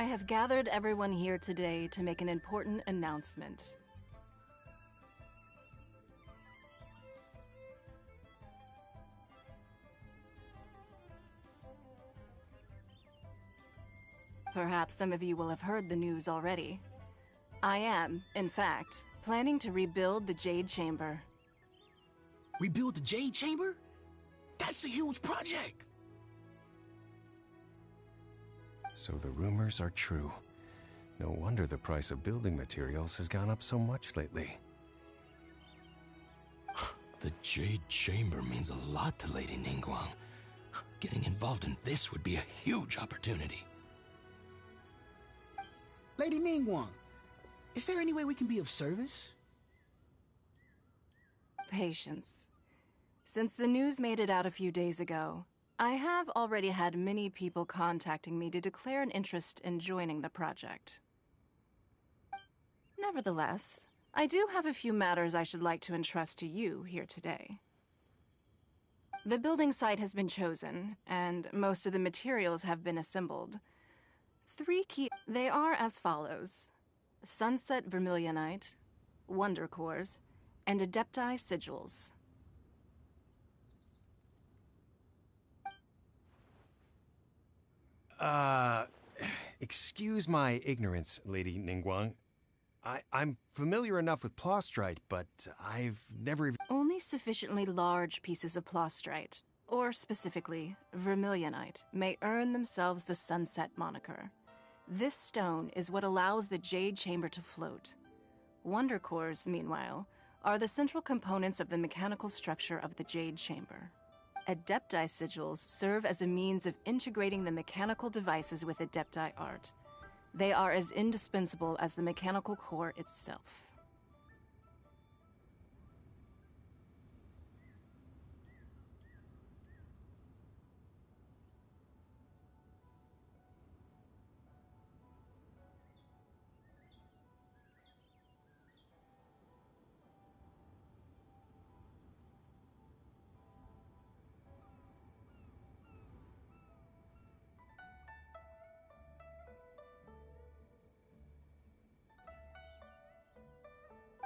I have gathered everyone here today to make an important announcement. Perhaps some of you will have heard the news already. I am, in fact, planning to rebuild the Jade Chamber. Rebuild the Jade Chamber? That's a huge project! So the rumors are true. No wonder the price of building materials has gone up so much lately. The Jade Chamber means a lot to Lady Ningguang. Getting involved in this would be a huge opportunity. Lady Ningguang, is there any way we can be of service? Patience. Since the news made it out a few days ago, I have already had many people contacting me to declare an interest in joining the project. Nevertheless, I do have a few matters I should like to entrust to you here today. The building site has been chosen, and most of the materials have been assembled. They are as follows: Sunset Vermilionite, Wonder Cores, and Adepti Sigils. Excuse my ignorance, Lady Ningguang. I'm familiar enough with Plostrite, but I've never even... Only sufficiently large pieces of Plostrite, or specifically, Vermilionite, may earn themselves the Sunset moniker. This stone is what allows the Jade Chamber to float. Wonder Cores, meanwhile, are the central components of the mechanical structure of the Jade Chamber. Adepti Sigils serve as a means of integrating the mechanical devices with Adepti art. They are as indispensable as the mechanical core itself.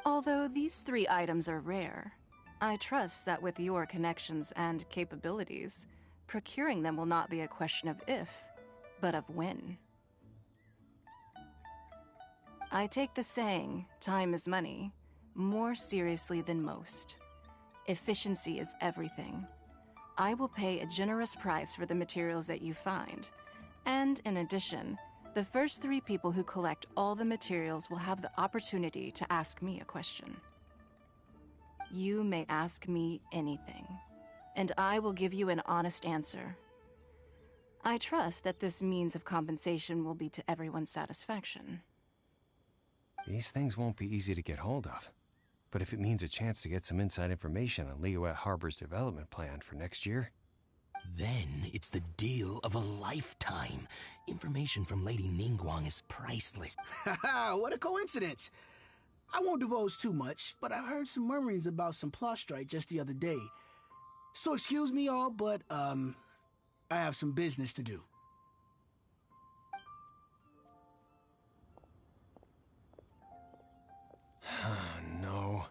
Although these 3 items are rare, I trust that with your connections and capabilities, procuring them will not be a question of if, but of when. I take the saying, time is money, more seriously than most. Efficiency is everything. I will pay a generous price for the materials that you find, and in addition, the first 3 people who collect all the materials will have the opportunity to ask me a question. You may ask me anything, and I will give you an honest answer. I trust that this means of compensation will be to everyone's satisfaction. These things won't be easy to get hold of. But if it means a chance to get some inside information on Liyuet Harbor's development plan for next year... Then it's the deal of a lifetime. Information from Lady Ningguang is priceless. Haha, what a coincidence! I won't divulge too much, but I heard some murmurings about some Plostrite just the other day. So excuse me all, but, I have some business to do. No.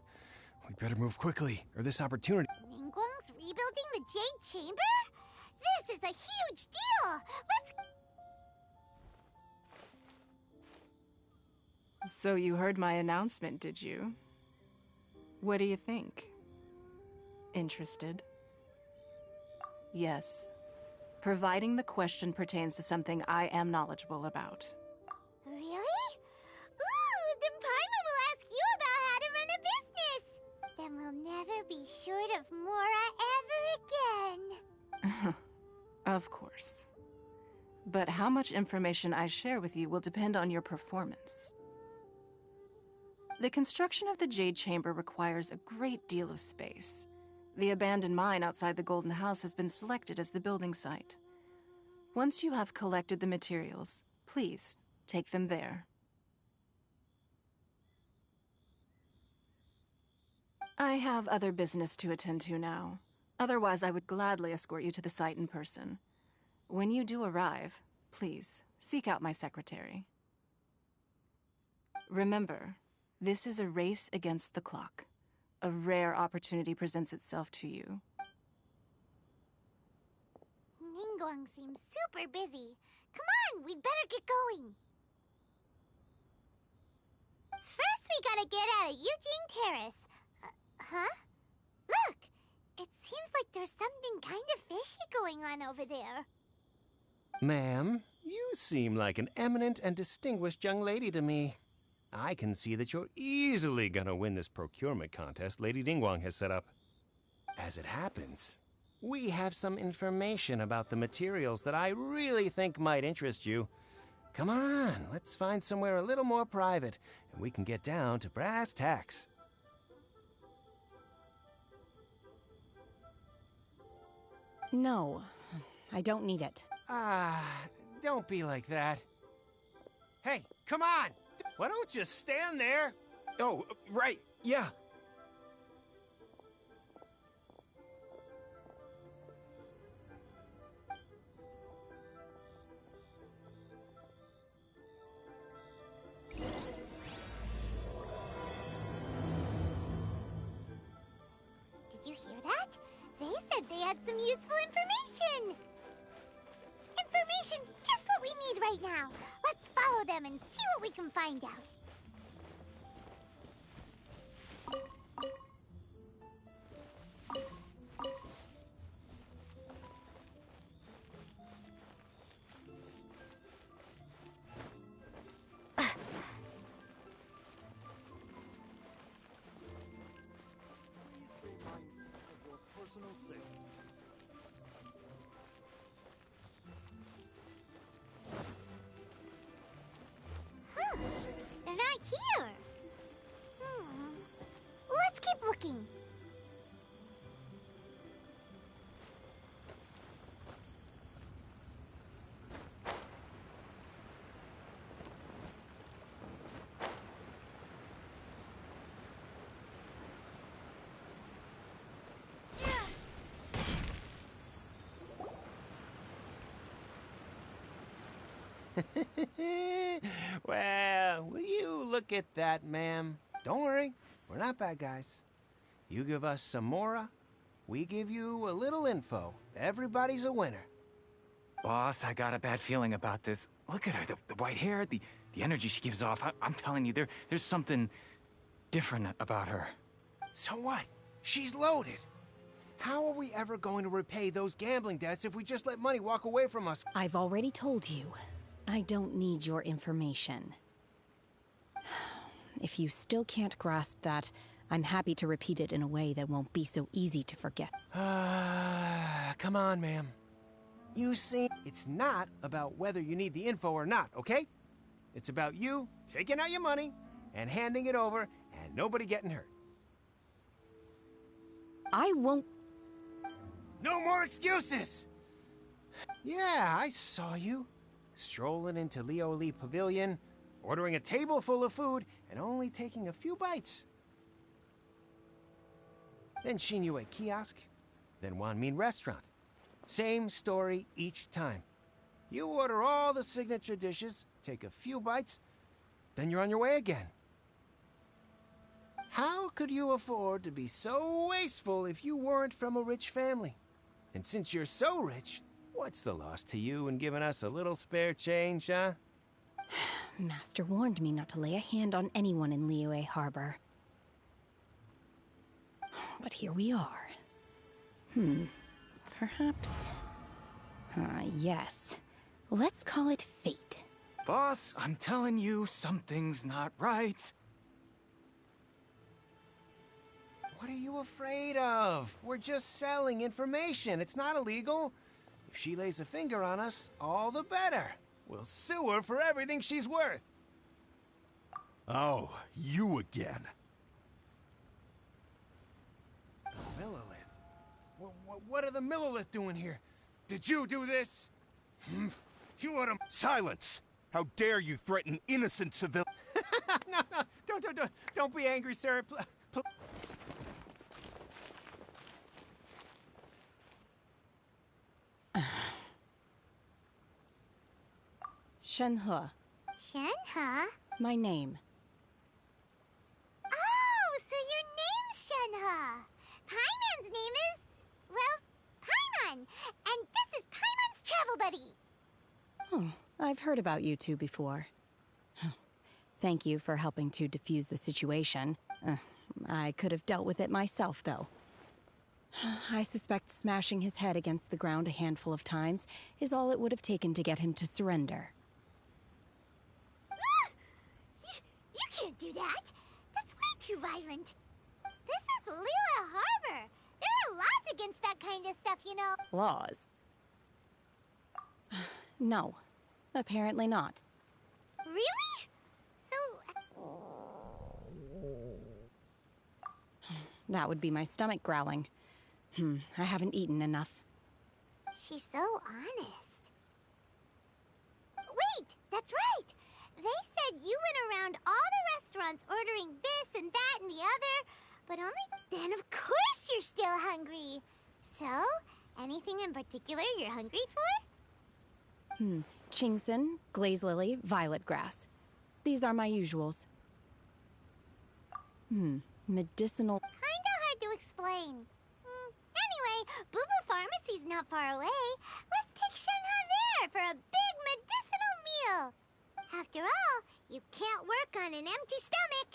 We better move quickly, or this opportunity... Ningguang's rebuilding the Jade Chamber? This is a huge deal! So you heard my announcement, did you? What do you think? Interested? Yes. Providing the question pertains to something I am knowledgeable about. Really? Ooh, then Paimon will ask you about how to run a business! Then we'll never be short of Mora ever again. Of course. But how much information I share with you will depend on your performance. The construction of the Jade Chamber requires a great deal of space. The abandoned mine outside the Golden House has been selected as the building site. Once you have collected the materials, please take them there. I have other business to attend to now. Otherwise, I would gladly escort you to the site in person. When you do arrive, Please, seek out my secretary. Remember, this is a race against the clock. A rare opportunity presents itself to you. Ningguang seems super busy. Come on, we'd better get going. First, we gotta get out of Eugene Terrace. Huh? Look! It seems like there's something kind of fishy going on over there. Ma'am, you seem like an eminent and distinguished young lady to me. I can see that you're easily gonna win this procurement contest Lady Ningguang has set up. As it happens, we have some information about the materials that I really think might interest you. Come on, let's find somewhere a little more private, and we can get down to brass tacks. No, I don't need it. Don't be like that. Hey, come on! Why don't you stand there? Oh, right, yeah. Did you hear that? They said they had some useful information. Information's just what we need right now. Let's follow them and see what we can find out. Huh, they're not here. Let's keep looking. Well, will you look at that, ma'am? Don't worry, we're not bad guys. You give us some mora, we give you a little info. Everybody's a winner. Boss, I got a bad feeling about this. Look at her, the white hair, the energy she gives off. I'm telling you, there's something different about her. So what? She's loaded. How are we ever going to repay those gambling debts if we just let money walk away from us? I've already told you, I don't need your information. If you still can't grasp that, I'm happy to repeat it in a way that won't be so easy to forget. Come on, ma'am. You see, it's not about whether you need the info or not, okay? It's about you taking out your money and handing it over and nobody getting hurt. I won't... No more excuses! Yeah, I saw you. Strolling into Leo Lee Pavilion, ordering a table full of food, and only taking a few bites. Then Shinyue Kiosk, then Wanmin Restaurant. Same story each time. You order all the signature dishes, take a few bites, then you're on your way again. How could you afford to be so wasteful if you weren't from a rich family? And since you're so rich, what's the loss to you in giving us a little spare change, huh? Master warned me not to lay a hand on anyone in Liyue Harbor. But here we are. Perhaps... yes. Let's call it fate. Boss, I'm telling you, something's not right. What are you afraid of? We're just selling information. It's not illegal. If she lays a finger on us, all the better. We'll sue her for everything she's worth. Oh, you again. The Millilith? What are the Millilith doing here? Did you do this? You ought to... Silence! How dare you threaten innocent civilians? No, don't be angry, sir. Shenhe, Shenhe? my name. Oh, so your name's Shenhe. Paimon's name is, well, Paimon. And this is Paimon's travel buddy. Oh, I've heard about you two before. Thank you for helping to defuse the situation. I could have dealt with it myself, though. I suspect smashing his head against the ground a handful of times is all it would have taken to get him to surrender. You can't do that. That's way too violent. This is Liyue Harbor. There are laws against that kind of stuff, you know. Laws? No, apparently not. Really? So... That would be my stomach growling. I haven't eaten enough. She's so honest. Wait, that's right. They said you went around all the restaurants ordering this and that and the other, but only then of course you're still hungry. So, anything in particular you're hungry for? Chingson, glaze lily, violet grass. These are my usuals. Medicinal... Kinda hard to explain. Anyway, Boo Boo Pharmacy's not far away. Let's take Shenhe there for a big medicinal meal. After all, you can't work on an empty stomach.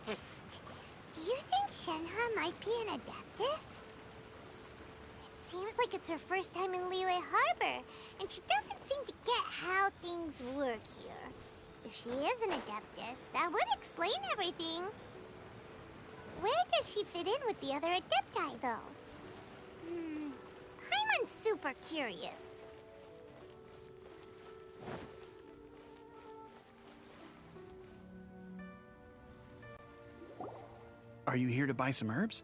Psst. Do you think Shenhe might be an Adeptus? It seems like it's her first time in Liyue Harbor, and she doesn't seem to get how things work here. If she is an Adeptus, that would explain everything. Where does she fit in with the other Adepti, though? Paimon's super curious. Are you here to buy some herbs?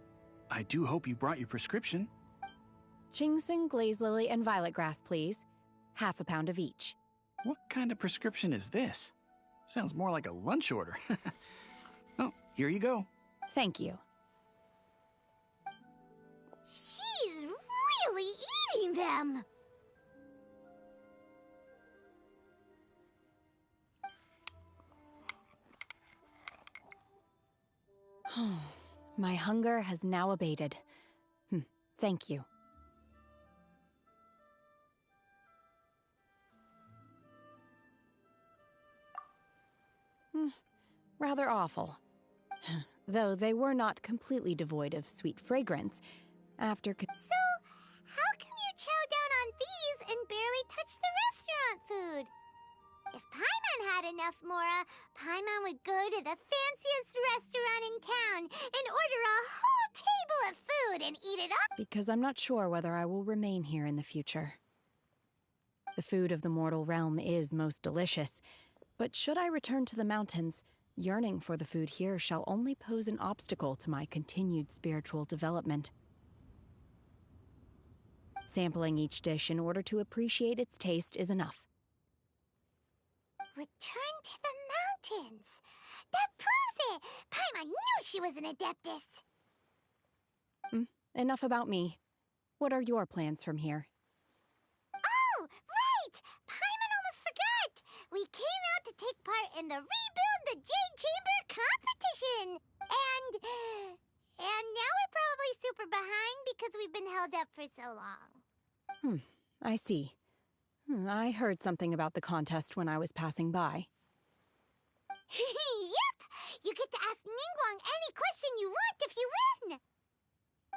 I do hope you brought your prescription. Chingson, glaze lily, and violet grass, please. Half a pound of each. What kind of prescription is this? Sounds more like a lunch order. Oh, here you go. Thank you. She's really eating them! My hunger has now abated. Thank you. Rather awful. Though they were not completely devoid of sweet fragrance. After... So, how come you chow down on these and barely touch the restaurant food? If Paimon had enough Mora, Paimon would go to the fanciest restaurant in town and order a whole table of food and eat it up. Because I'm not sure whether I will remain here in the future. The food of the mortal realm is most delicious, but should I return to the mountains, yearning for the food here shall only pose an obstacle to my continued spiritual development. Sampling each dish in order to appreciate its taste is enough. Return to the mountains. That proves it. Paimon knew she was an Adeptus. Enough about me. What are your plans from here? Oh, right! Paimon almost forgot! We came out to take part in the Rebuild the Jade Chamber competition! And now we're probably super behind because we've been held up for so long. I see. I heard something about the contest when I was passing by. Yep! You get to ask Ningguang any question you want if you win!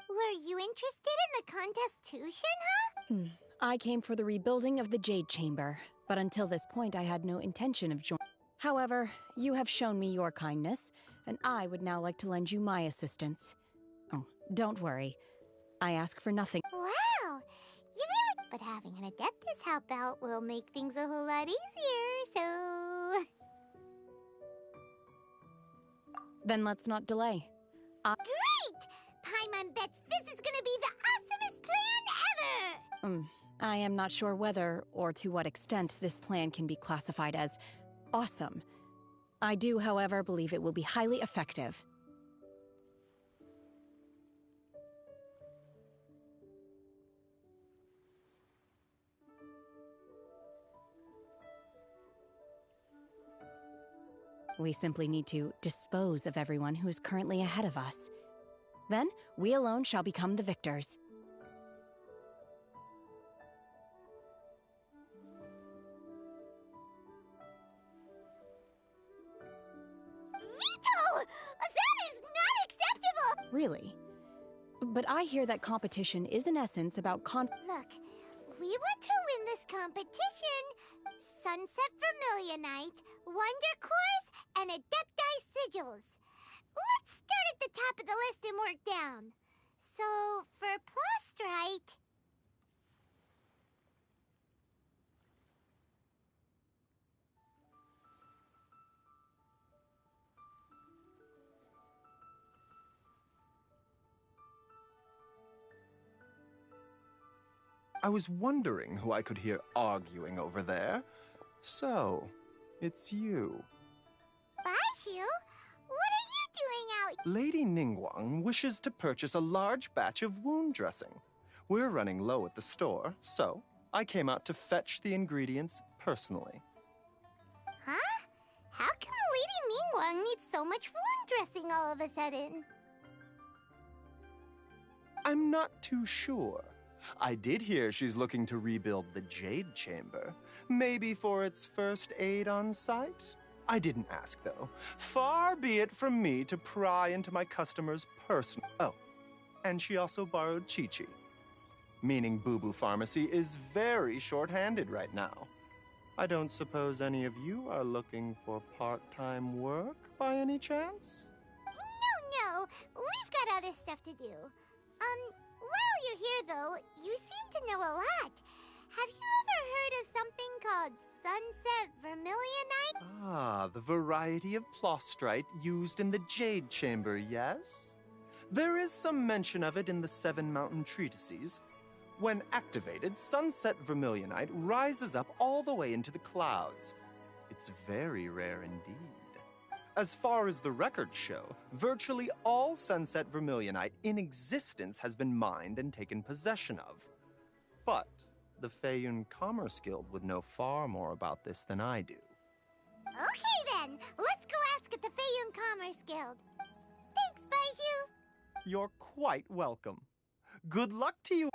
Were you interested in the contest too, Shenhe? I came for the rebuilding of the Jade Chamber, but until this point I had no intention of joining. However, you have shown me your kindness, and I would now like to lend you my assistance. Oh, don't worry. I ask for nothing. Wow! You really... But having an Adeptus help out will make things a whole lot easier, so... Then let's not delay. Great! Paimon bets this is gonna be the awesomest plan ever! I am not sure whether, or to what extent, this plan can be classified as awesome. I do, however, believe it will be highly effective. We simply need to dispose of everyone who is currently ahead of us. Then, we alone shall become the victors. Vito! That is not acceptable! Really? But I hear that competition is in essence about Look, we want to win this competition. Sunset Vermilionite, Wonder Cores, and Adepti Sigils. Let's start at the top of the list and work down. So, for Plostrite... I was wondering who I could hear arguing over there. So, it's you. Baiju? What are you doing out? Lady Ningguang wishes to purchase a large batch of wound dressing. We're running low at the store, so I came out to fetch the ingredients personally. Huh? How come Lady Ningguang needs so much wound dressing all of a sudden? I'm not too sure. I did hear she's looking to rebuild the Jade Chamber. Maybe for its first aid on site? I didn't ask, though. Far be it from me to pry into my customers' personal... Oh, and she also borrowed Chi-Chi. Meaning Boo Boo Pharmacy is very short-handed right now. I don't suppose any of you are looking for part-time work by any chance? No. We've got other stuff to do. While you're here, though, you seem to know a lot. Have you ever heard of something called Sunset Vermilionite? Ah, the variety of plostrite used in the Jade Chamber, yes? There is some mention of it in the Seven Mountain Treatises. When activated, Sunset Vermilionite rises up all the way into the clouds. It's very rare indeed. As far as the records show, virtually all Sunset Vermilionite in existence has been mined and taken possession of. But the Feiyun Commerce Guild would know far more about this than I do. Okay then, let's go ask at the Feiyun Commerce Guild. Thanks, Baiju. You're quite welcome. Good luck to you.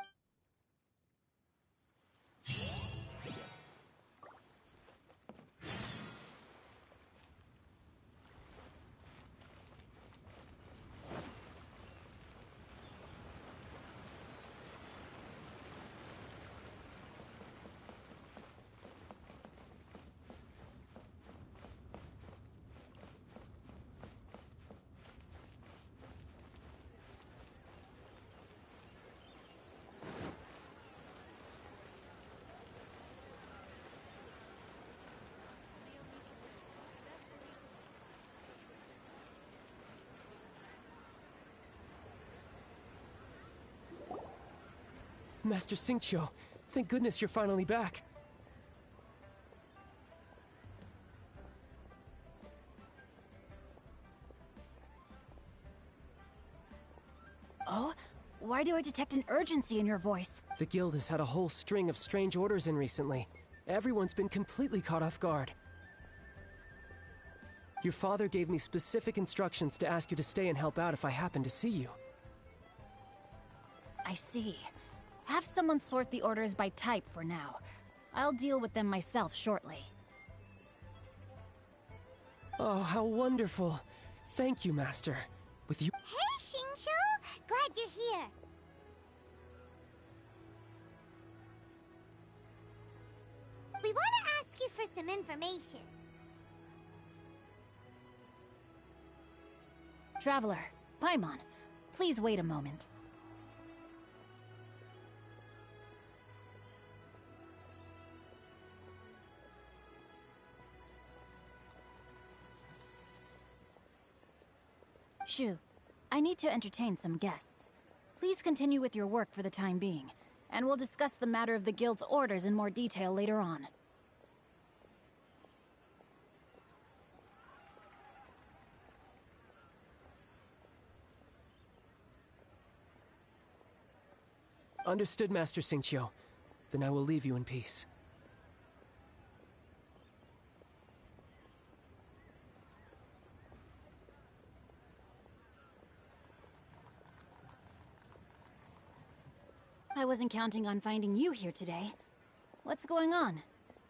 Master Xingqiu, thank goodness you're finally back. Oh? Why do I detect an urgency in your voice? The guild has had a whole string of strange orders in recently. Everyone's been completely caught off guard. Your father gave me specific instructions to ask you to stay and help out if I happen to see you. I see. Have someone sort the orders by type for now. I'll deal with them myself shortly. Oh, how wonderful. Thank you, Master. With you— Hey, Xingqiu! Glad you're here. We want to ask you for some information. Traveler, Paimon, please wait a moment. Shu, I need to entertain some guests. Please continue with your work for the time being, and we'll discuss the matter of the guild's orders in more detail later on. Understood, Master Xingqiu. Then I will leave you in peace. I wasn't counting on finding you here today. What's going on?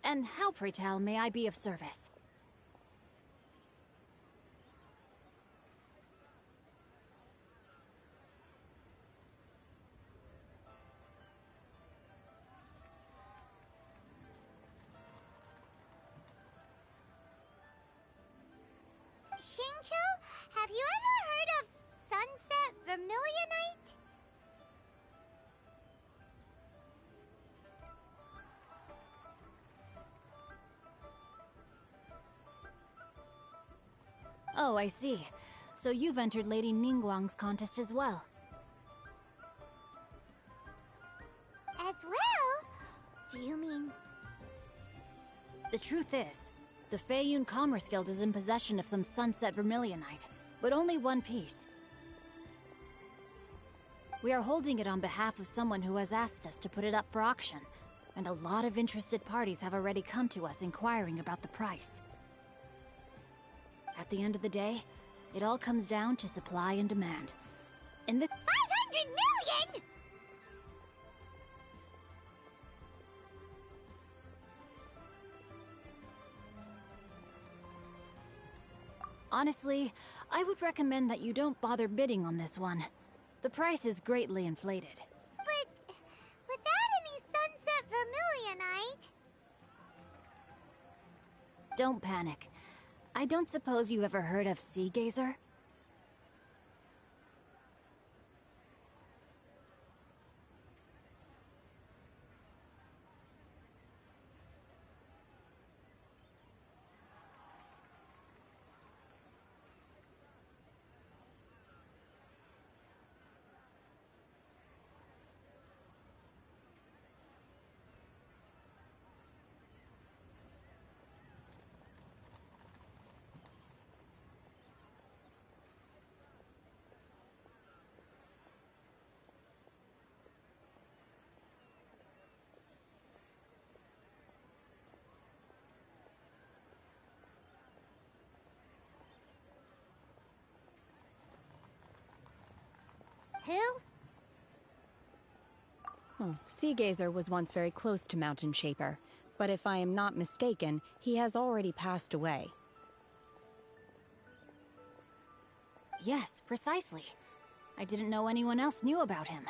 And how, pray tell, may I be of service? Xingqiu, have you ever heard of Sunset Vermilionite? Oh, I see. So you've entered Lady Ningguang's contest as well. As well? Do you mean... The truth is, the Feiyun Commerce Guild is in possession of some Sunset Vermilionite, but only one piece. We are holding it on behalf of someone who has asked us to put it up for auction, and a lot of interested parties have already come to us inquiring about the price. At the end of the day, it all comes down to supply and demand. In the 500 million?! Honestly, I would recommend that you don't bother bidding on this one. The price is greatly inflated. But without any Sunset Vermilionite... Don't panic. I don't suppose you ever heard of Sea Gazer? Who? Oh, Sea Gazer was once very close to Mountain Shaper, but if I am not mistaken, he has already passed away. Yes, precisely. I didn't know anyone else knew about him.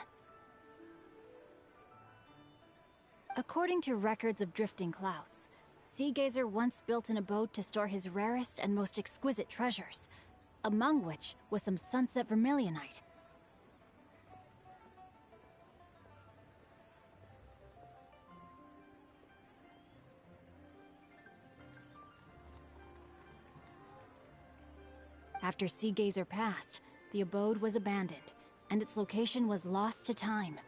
According to records of drifting clouds, Sea Gazer once built an abode to store his rarest and most exquisite treasures, among which was some Sunset Vermilionite. After Sea Gazer passed, the abode was abandoned, and its location was lost to time.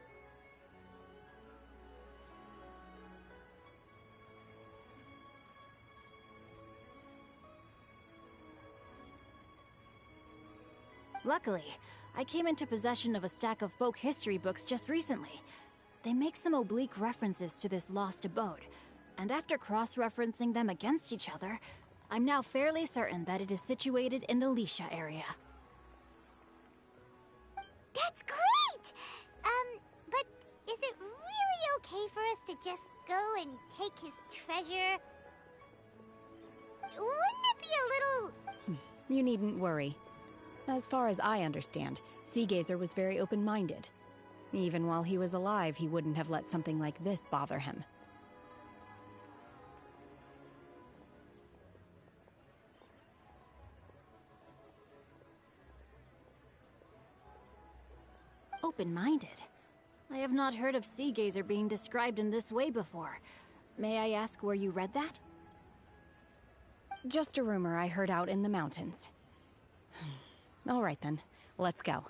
Luckily, I came into possession of a stack of folk history books just recently. They make some oblique references to this lost abode, and after cross-referencing them against each other, I'm now fairly certain that it is situated in the Lisha area. That's great! But is it really okay for us to just go and take his treasure? Wouldn't it be a little... You needn't worry. As far as I understand, Sea Gazer was very open-minded. Even while he was alive, he wouldn't have let something like this bother him. Open-minded? I have not heard of Sea Gazer being described in this way before. May I ask where you read that? Just a rumor I heard out in the mountains. All right then, let's go.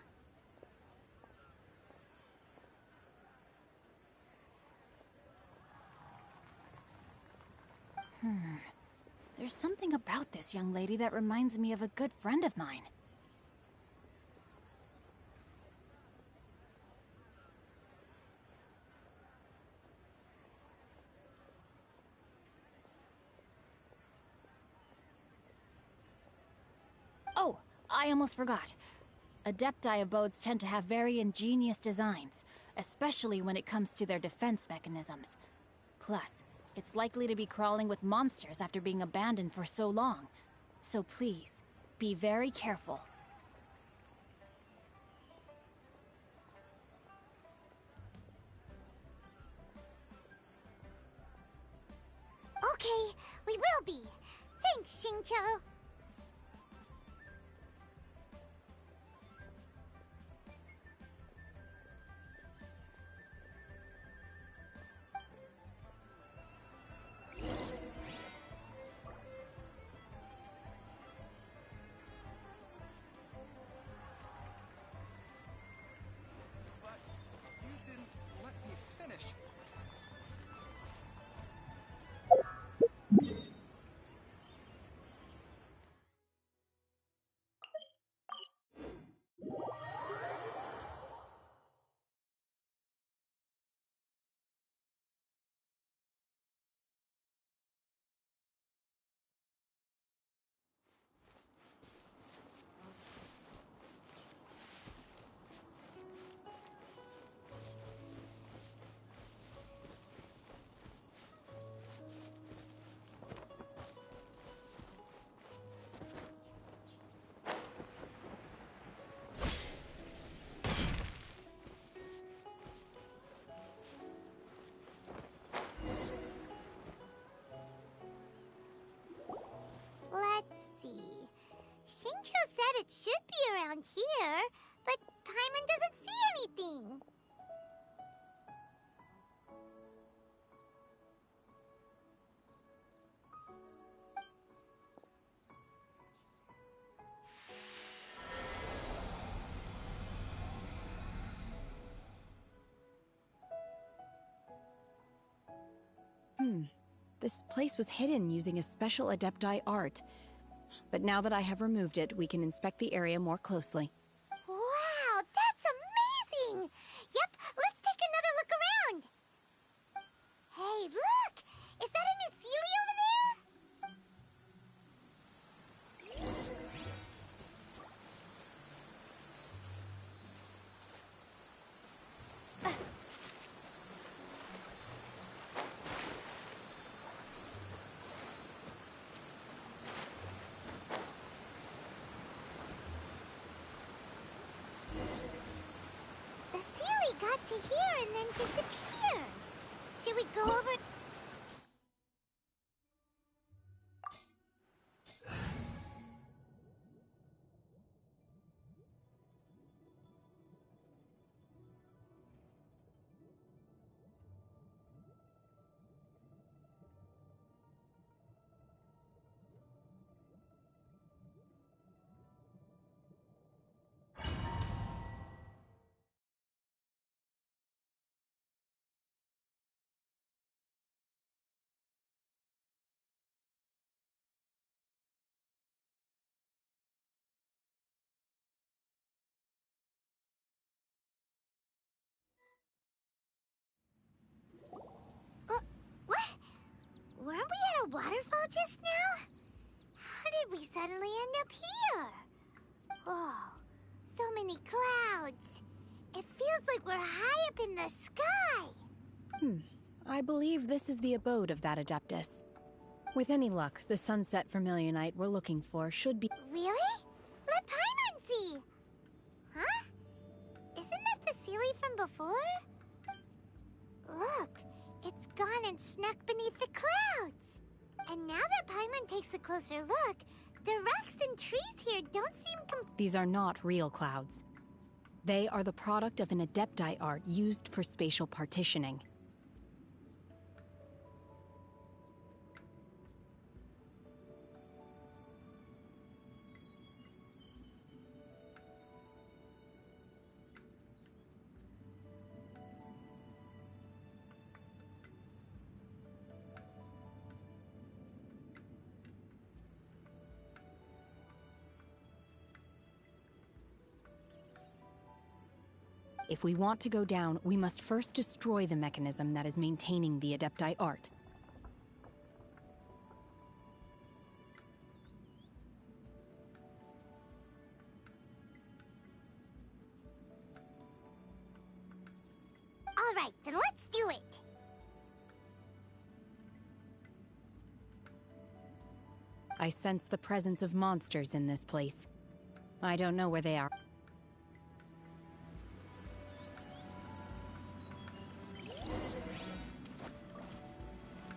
There's something about this young lady that reminds me of a good friend of mine. Oh, I almost forgot. Adepti abodes tend to have very ingenious designs, especially when it comes to their defense mechanisms. Plus, it's likely to be crawling with monsters after being abandoned for so long. So please, be very careful. Okay, we will be. Thanks, Xingqiu. But you didn't let me finish. Let's see. Xingqiu said it should be around here, but Paimon doesn't see anything. This place was hidden using a special Adepti art. But now that I have removed it, we can inspect the area more closely. Wow, that's amazing! Yep, let's take another look around. Hey, look! Is that a new Sealy over there? The Sealy got to here and then disappeared. Should we go over... What? Weren't we at a waterfall just now? How did we suddenly end up here? Oh, so many clouds. It feels like we're high up in the sky. I believe this is the abode of that Adeptus. With any luck, the sunset Vermilionite we're looking for should be— Really? Let Paimon see. Huh? Isn't that the Sealy from before? Look, it's gone and snuck beneath the clouds. And now that Paimon takes a closer look, the rocks and trees here don't seem These are not real clouds. They are the product of an Adepti art used for spatial partitioning. If we want to go down, we must first destroy the mechanism that is maintaining the Adepti art. Alright, then let's do it! I sense the presence of monsters in this place. I don't know where they are.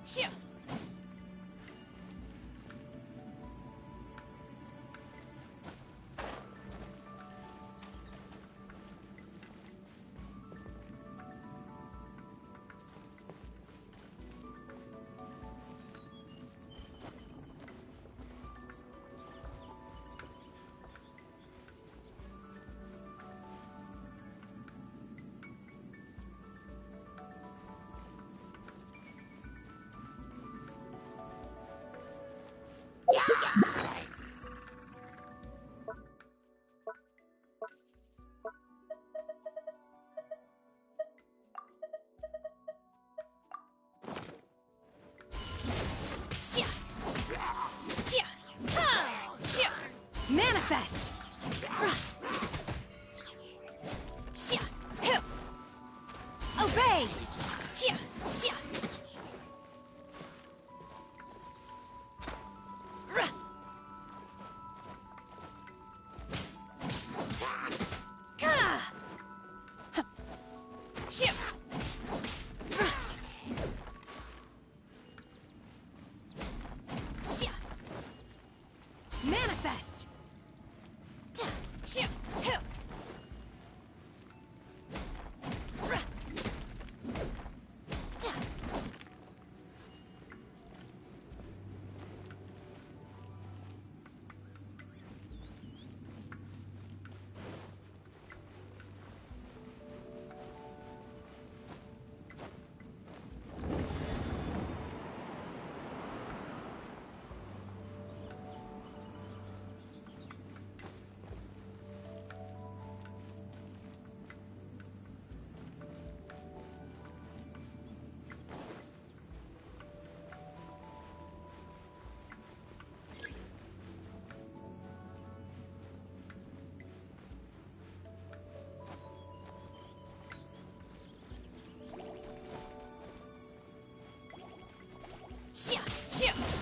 Shoo! Manifest! Obey! Manifest!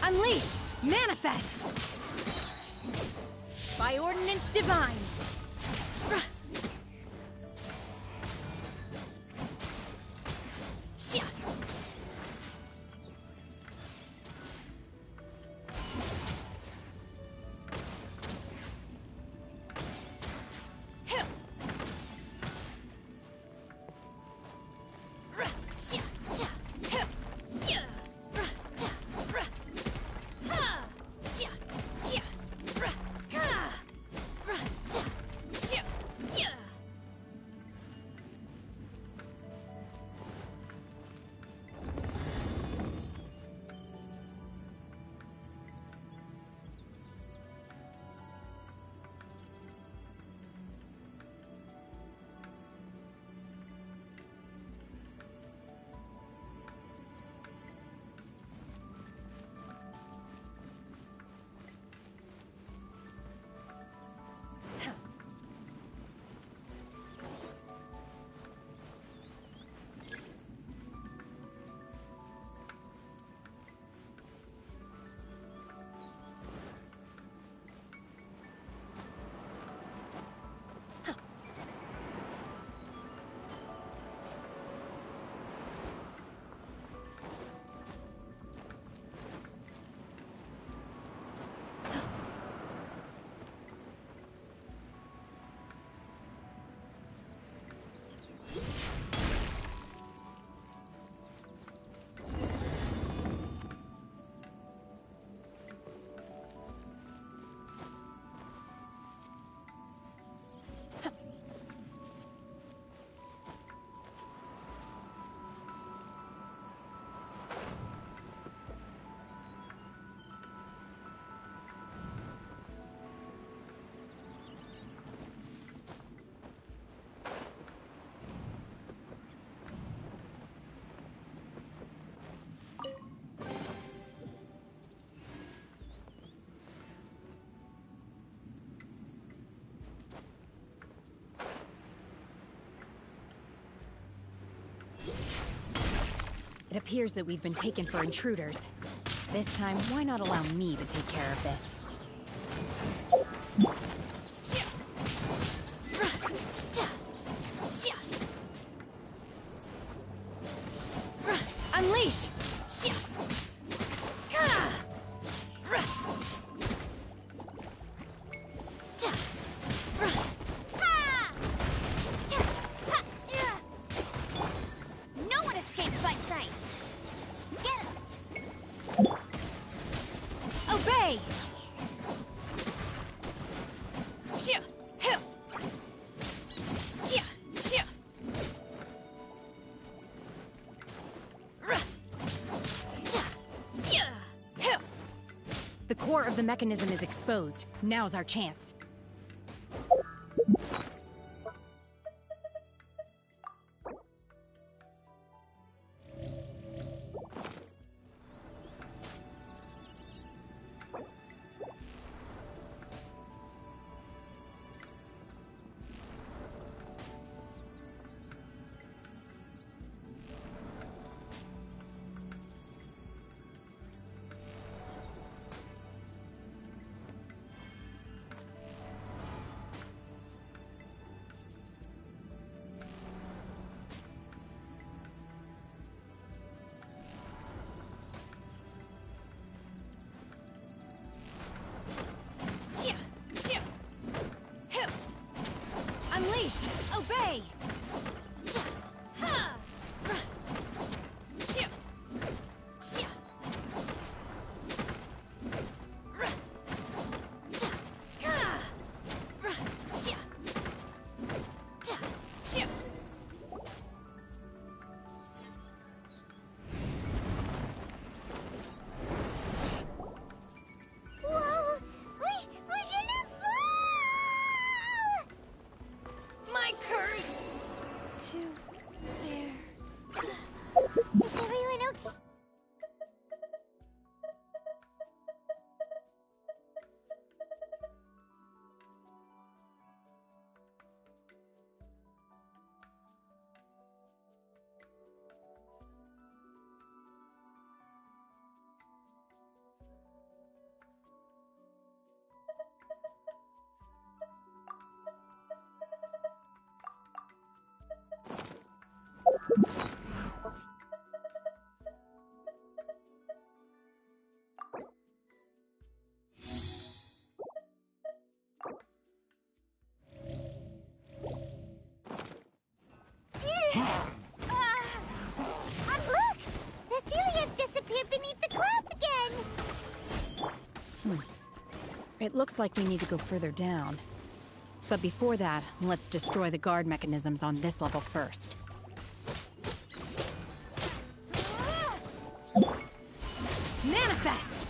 Unleash! Manifest! By ordinance divine! appears that we've been taken for intruders. This time, why not allow me to take care of this? Unleash! No one escapes my sights. Get him! Obey! The core of the mechanism is exposed. Now's our chance. Unleash! Obey! Whoa! We're gonna fall! My curse! To there. Is everyone okay? And look! The Celia disappeared beneath the clouds again! It looks like we need to go further down. But before that, let's destroy the guard mechanisms on this level first. Manifest!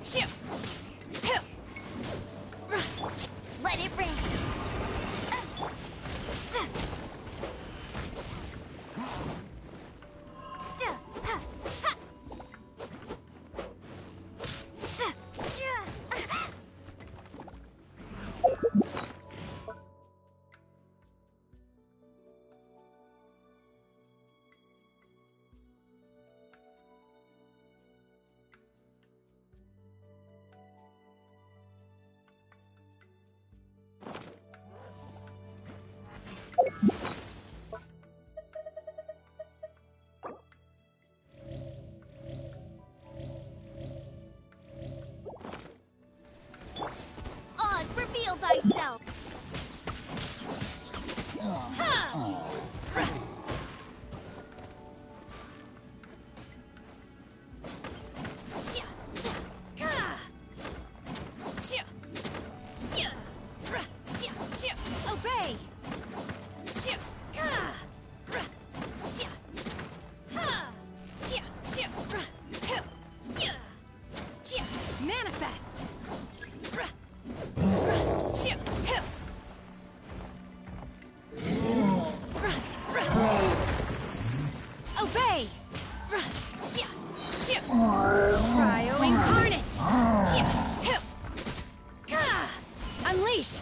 Shake! Let it rain! Oz, reveal thyself! Obey! Manifest! Obey! Cryo incarnate! Unleash!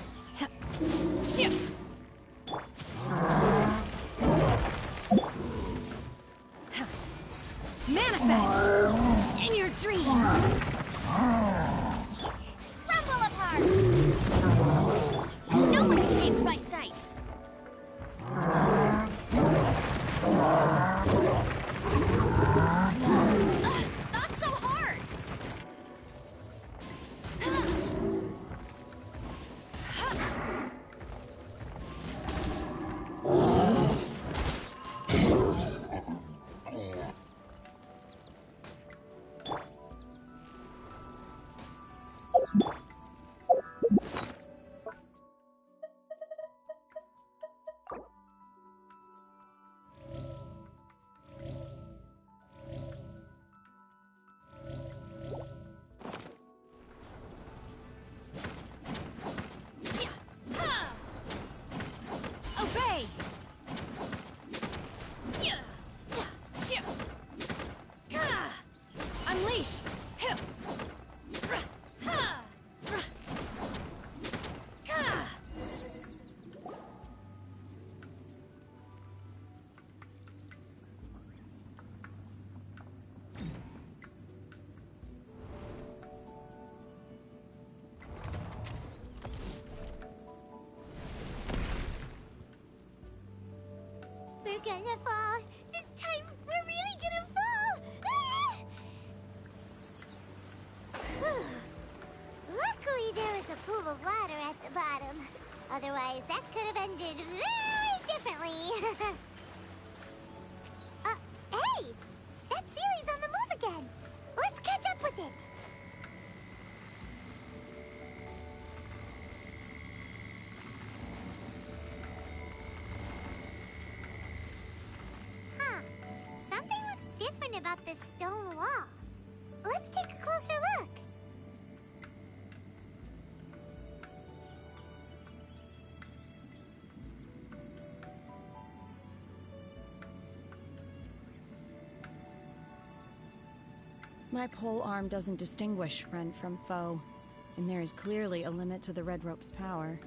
In your dreams! Crumble apart! No one escapes my sights! Not so hard! Obey! Unleash! We're gonna fall. This time, we're really gonna fall. Luckily, there was a pool of water at the bottom. Otherwise, that could have ended very differently. Hey! That Sealy's on the move again. Let's catch up with it. Huh. Something looks different about this stone wall. Let's take a closer look. My pole arm doesn't distinguish friend from foe, and there is clearly a limit to the red rope's power.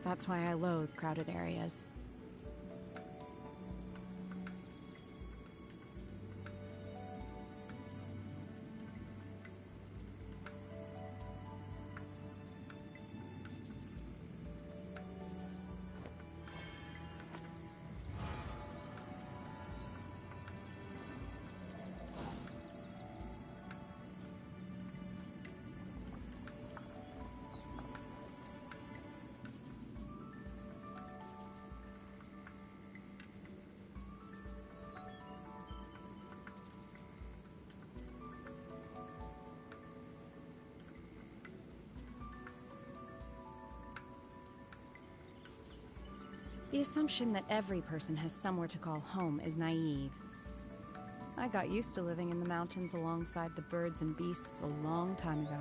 That's why I loathe crowded areas. The assumption that every person has somewhere to call home is naive. I got used to living in the mountains alongside the birds and beasts a long time ago.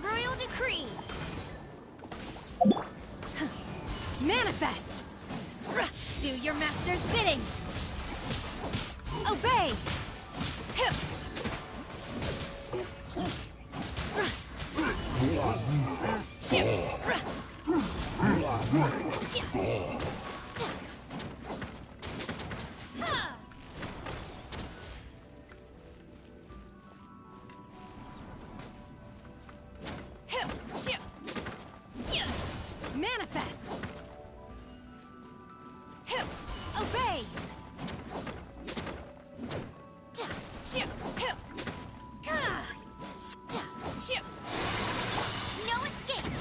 royal decree! Manifest! Do your master's bidding! Obey! Manifest! Obey! No escape!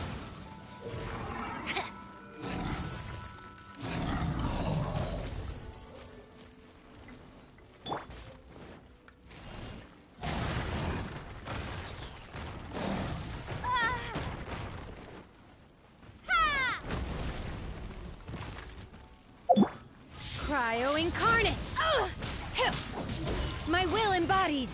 Cryo incarnate! My will embodied!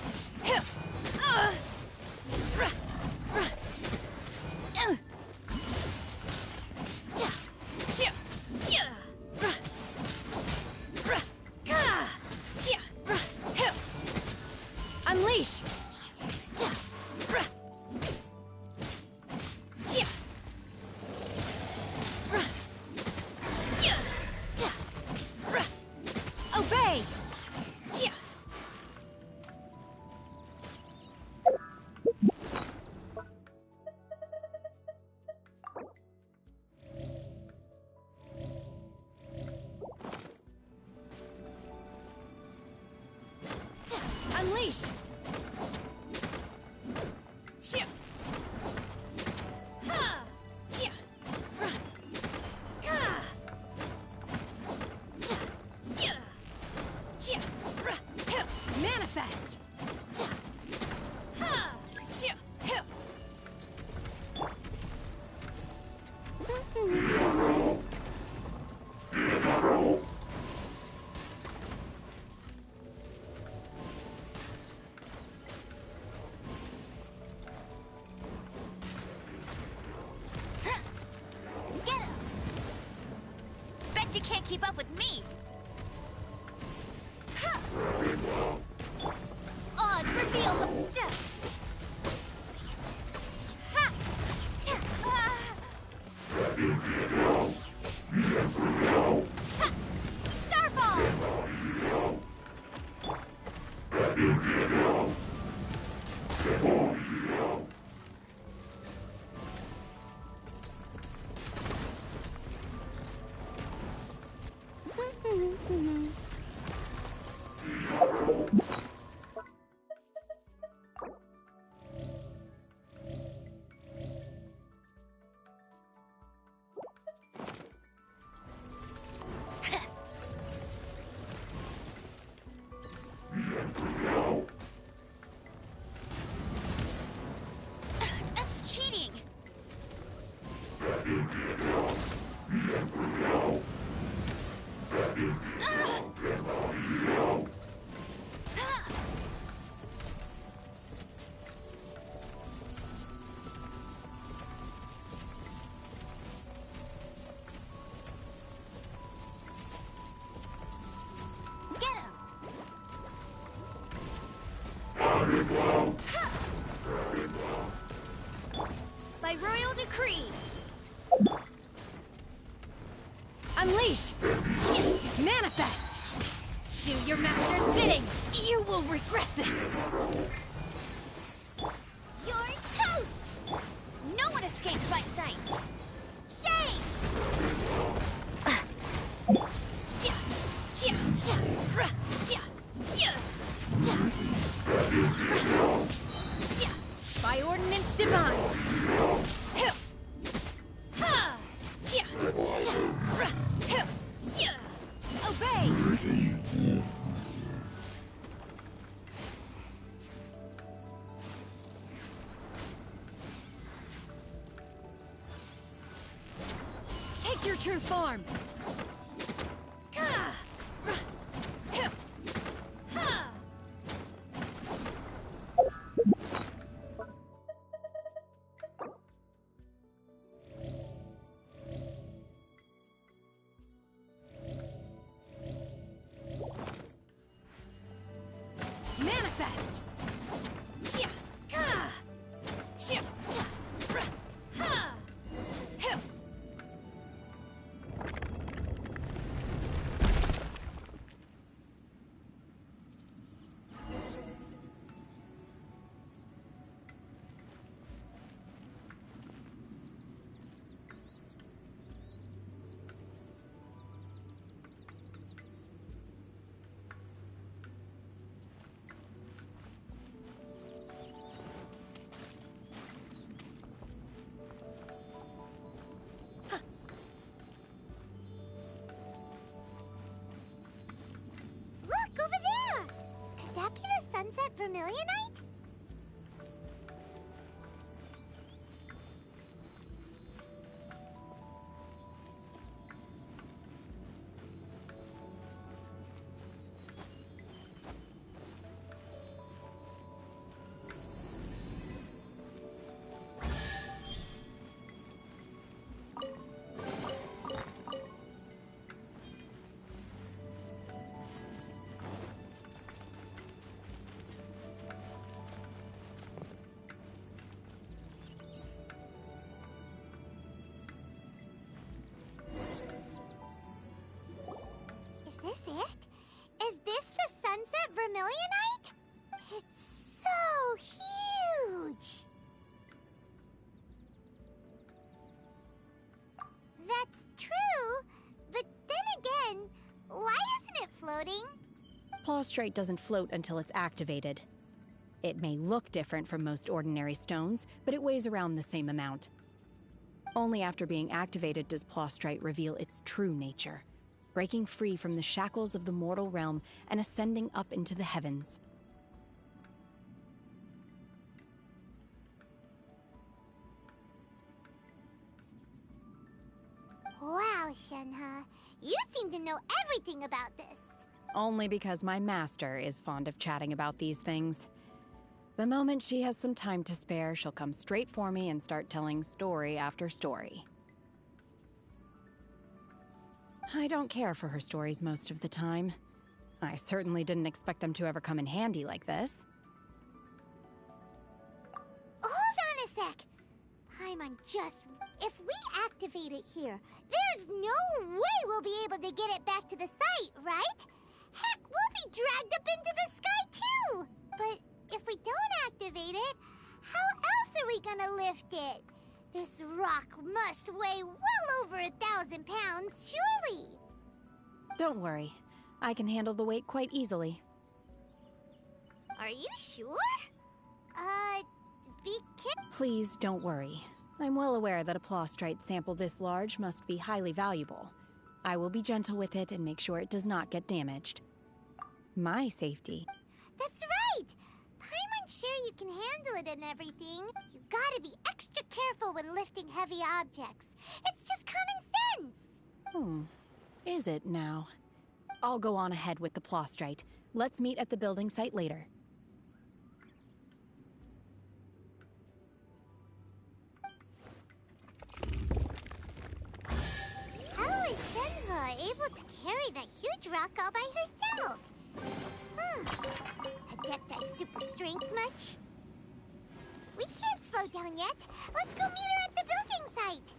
Unleash! Obey! Unleash! Manifest! Get him! Bet you can't keep up with me! Odds reveal! Starball! That's cheating! Get him! By royal decree! Unleash! Manifest! Do your master's bidding! You will regret this! You're toast! No one escapes my sight! Shame! By ordinance divine! Obey! Take your true form! That's true, but then again, why isn't it floating? Plaustrite doesn't float until it's activated. It may look different from most ordinary stones, but it weighs around the same amount. Only after being activated does Plaustrite reveal its true nature, breaking free from the shackles of the mortal realm and ascending up into the heavens. Wow, Shenhe, you seem to know everything about this. Only because my master is fond of chatting about these things. The moment she has some time to spare, she'll come straight for me and start telling story after story. I don't care for her stories most of the time. I certainly didn't expect them to ever come in handy like this. Hold on a sec. Paimon just... If we activate it here, there's no way we'll be able to get it back to the site, right? Heck, we'll be dragged up into the sky too! But if we don't activate it, how else are we gonna lift it? This rock must weigh well over 1,000 pounds, surely! Don't worry. I can handle the weight quite easily. Are you sure? Be careful. Please don't worry. I'm well aware that a Plaustrite sample this large must be highly valuable. I will be gentle with it and make sure it does not get damaged. My safety. That's right! Paimon's sure you can handle it and everything. You gotta be extra careful when lifting heavy objects. It's just common sense! Is it now? I'll go on ahead with the Plaustrite. Let's meet at the building site later. How is Shenhe able to carry that huge rock all by herself? Adepti super strength much? We can't slow down yet. Let's go meet her at the building site.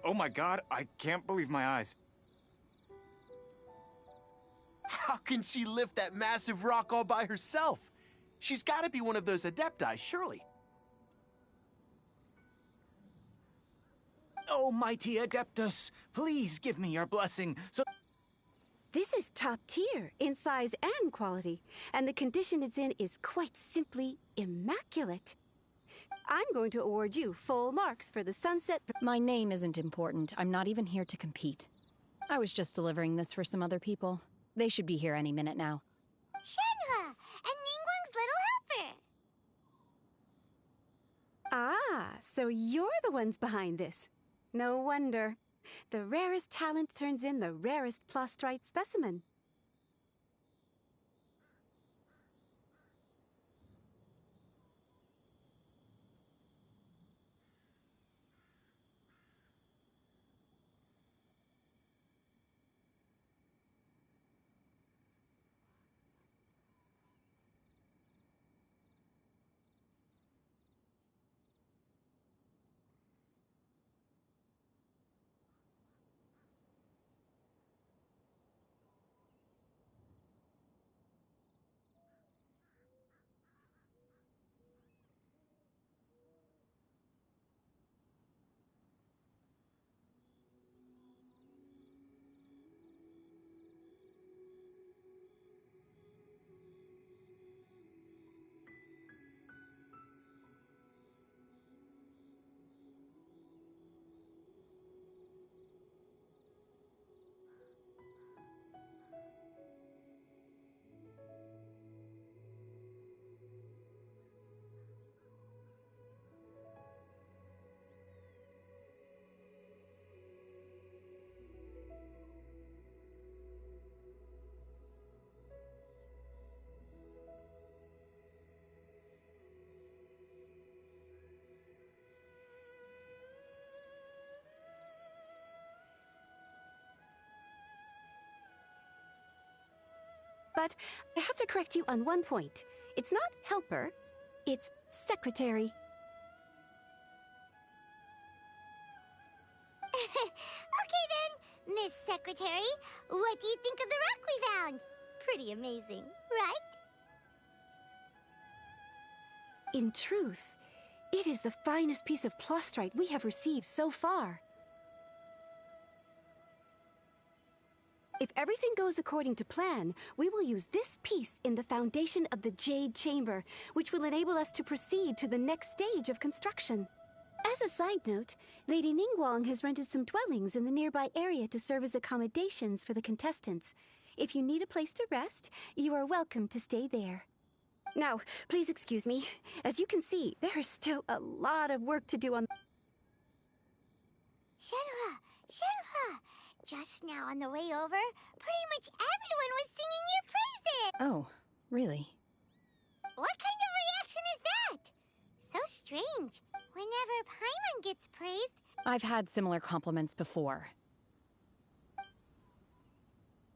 Oh my god, I can't believe my eyes. How can she lift that massive rock all by herself? She's got to be one of those Adepti, surely. Oh, mighty Adeptus, please give me your blessing so... This is top tier in size and quality, and the condition it's in is quite simply immaculate. I'm going to award you full marks for the sunset... My name isn't important. I'm not even here to compete. I was just delivering this for some other people. They should be here any minute now. Shenhe, and Ningguang's little helper. Ah, so you're the ones behind this. No wonder. The rarest talent turns in the rarest plostrite specimen. But I have to correct you on one point. It's not helper, it's secretary. Okay then, Miss Secretary, what do you think of the rock we found? Pretty amazing, right? In truth, it is the finest piece of plostrite we have received so far. If everything goes according to plan, we will use this piece in the foundation of the Jade Chamber, which will enable us to proceed to the next stage of construction. As a side note, Lady Ningguang has rented some dwellings in the nearby area to serve as accommodations for the contestants. If you need a place to rest, you are welcome to stay there. Now, please excuse me. As you can see, there is still a lot of work to do on... Shenhe! Shenhe! Just now on the way over, pretty much everyone was singing your praises! Oh, really? What kind of reaction is that? So strange. Whenever Paimon gets praised... I've had similar compliments before.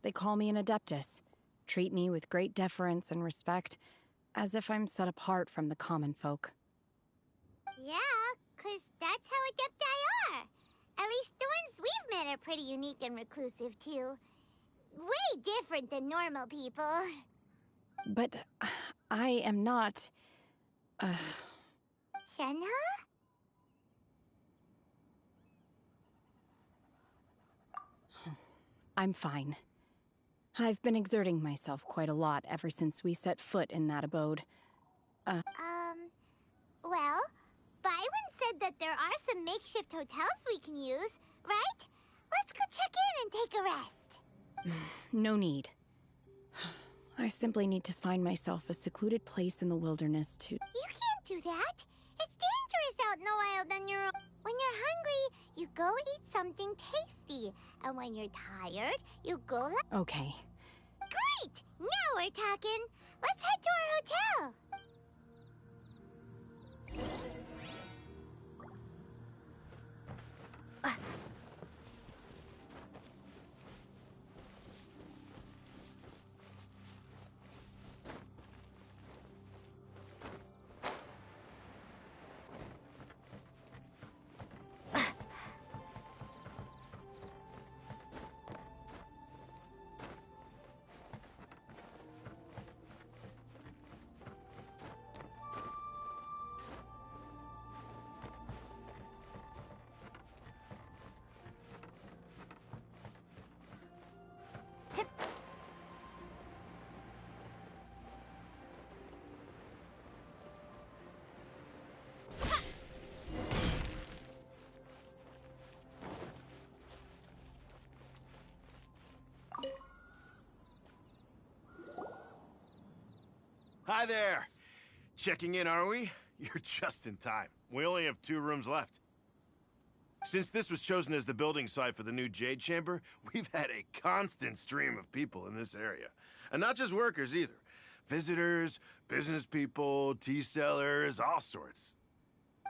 They call me an Adeptus, treat me with great deference and respect, as if I'm set apart from the common folk. Yeah, 'cause that's how Adepti are. At least the ones we've met are pretty unique and reclusive, too. Way different than normal people. But I am not... Shenhe? I'm fine. I've been exerting myself quite a lot ever since we set foot in that abode. Well, Byron said that there are some makeshift hotels we can use, right? Let's go check in and take a rest. No need. I simply need to find myself a secluded place in the wilderness to... You can't do that. It's dangerous out in the wild on your own. When you're hungry, you go eat something tasty. And when you're tired, you go... Okay. Great! Now we're talking. Let's head to our hotel. Hi there. Checking in, are we? You're just in time. We only have 2 rooms left. Since this was chosen as the building site for the new Jade Chamber, we've had a constant stream of people in this area. And not just workers either. Visitors, business people, tea sellers, all sorts.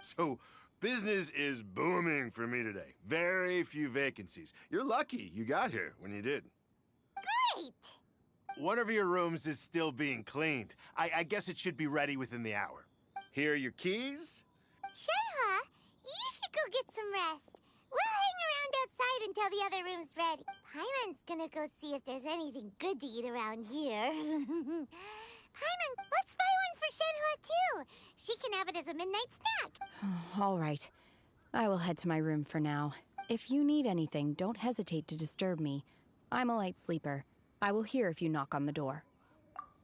So, business is booming for me today. Very few vacancies. You're lucky you got here when you did. Great! One of your rooms is still being cleaned. I guess it should be ready within the hour. Here are your keys. Shenhe, you should go get some rest. We'll hang around outside until the other room's ready. Paimon's gonna go see if there's anything good to eat around here. Paimon, let's buy one for Shenhe too. She can have it as a midnight snack. All right. I will head to my room for now. If you need anything, don't hesitate to disturb me. I'm a light sleeper. I will hear if you knock on the door.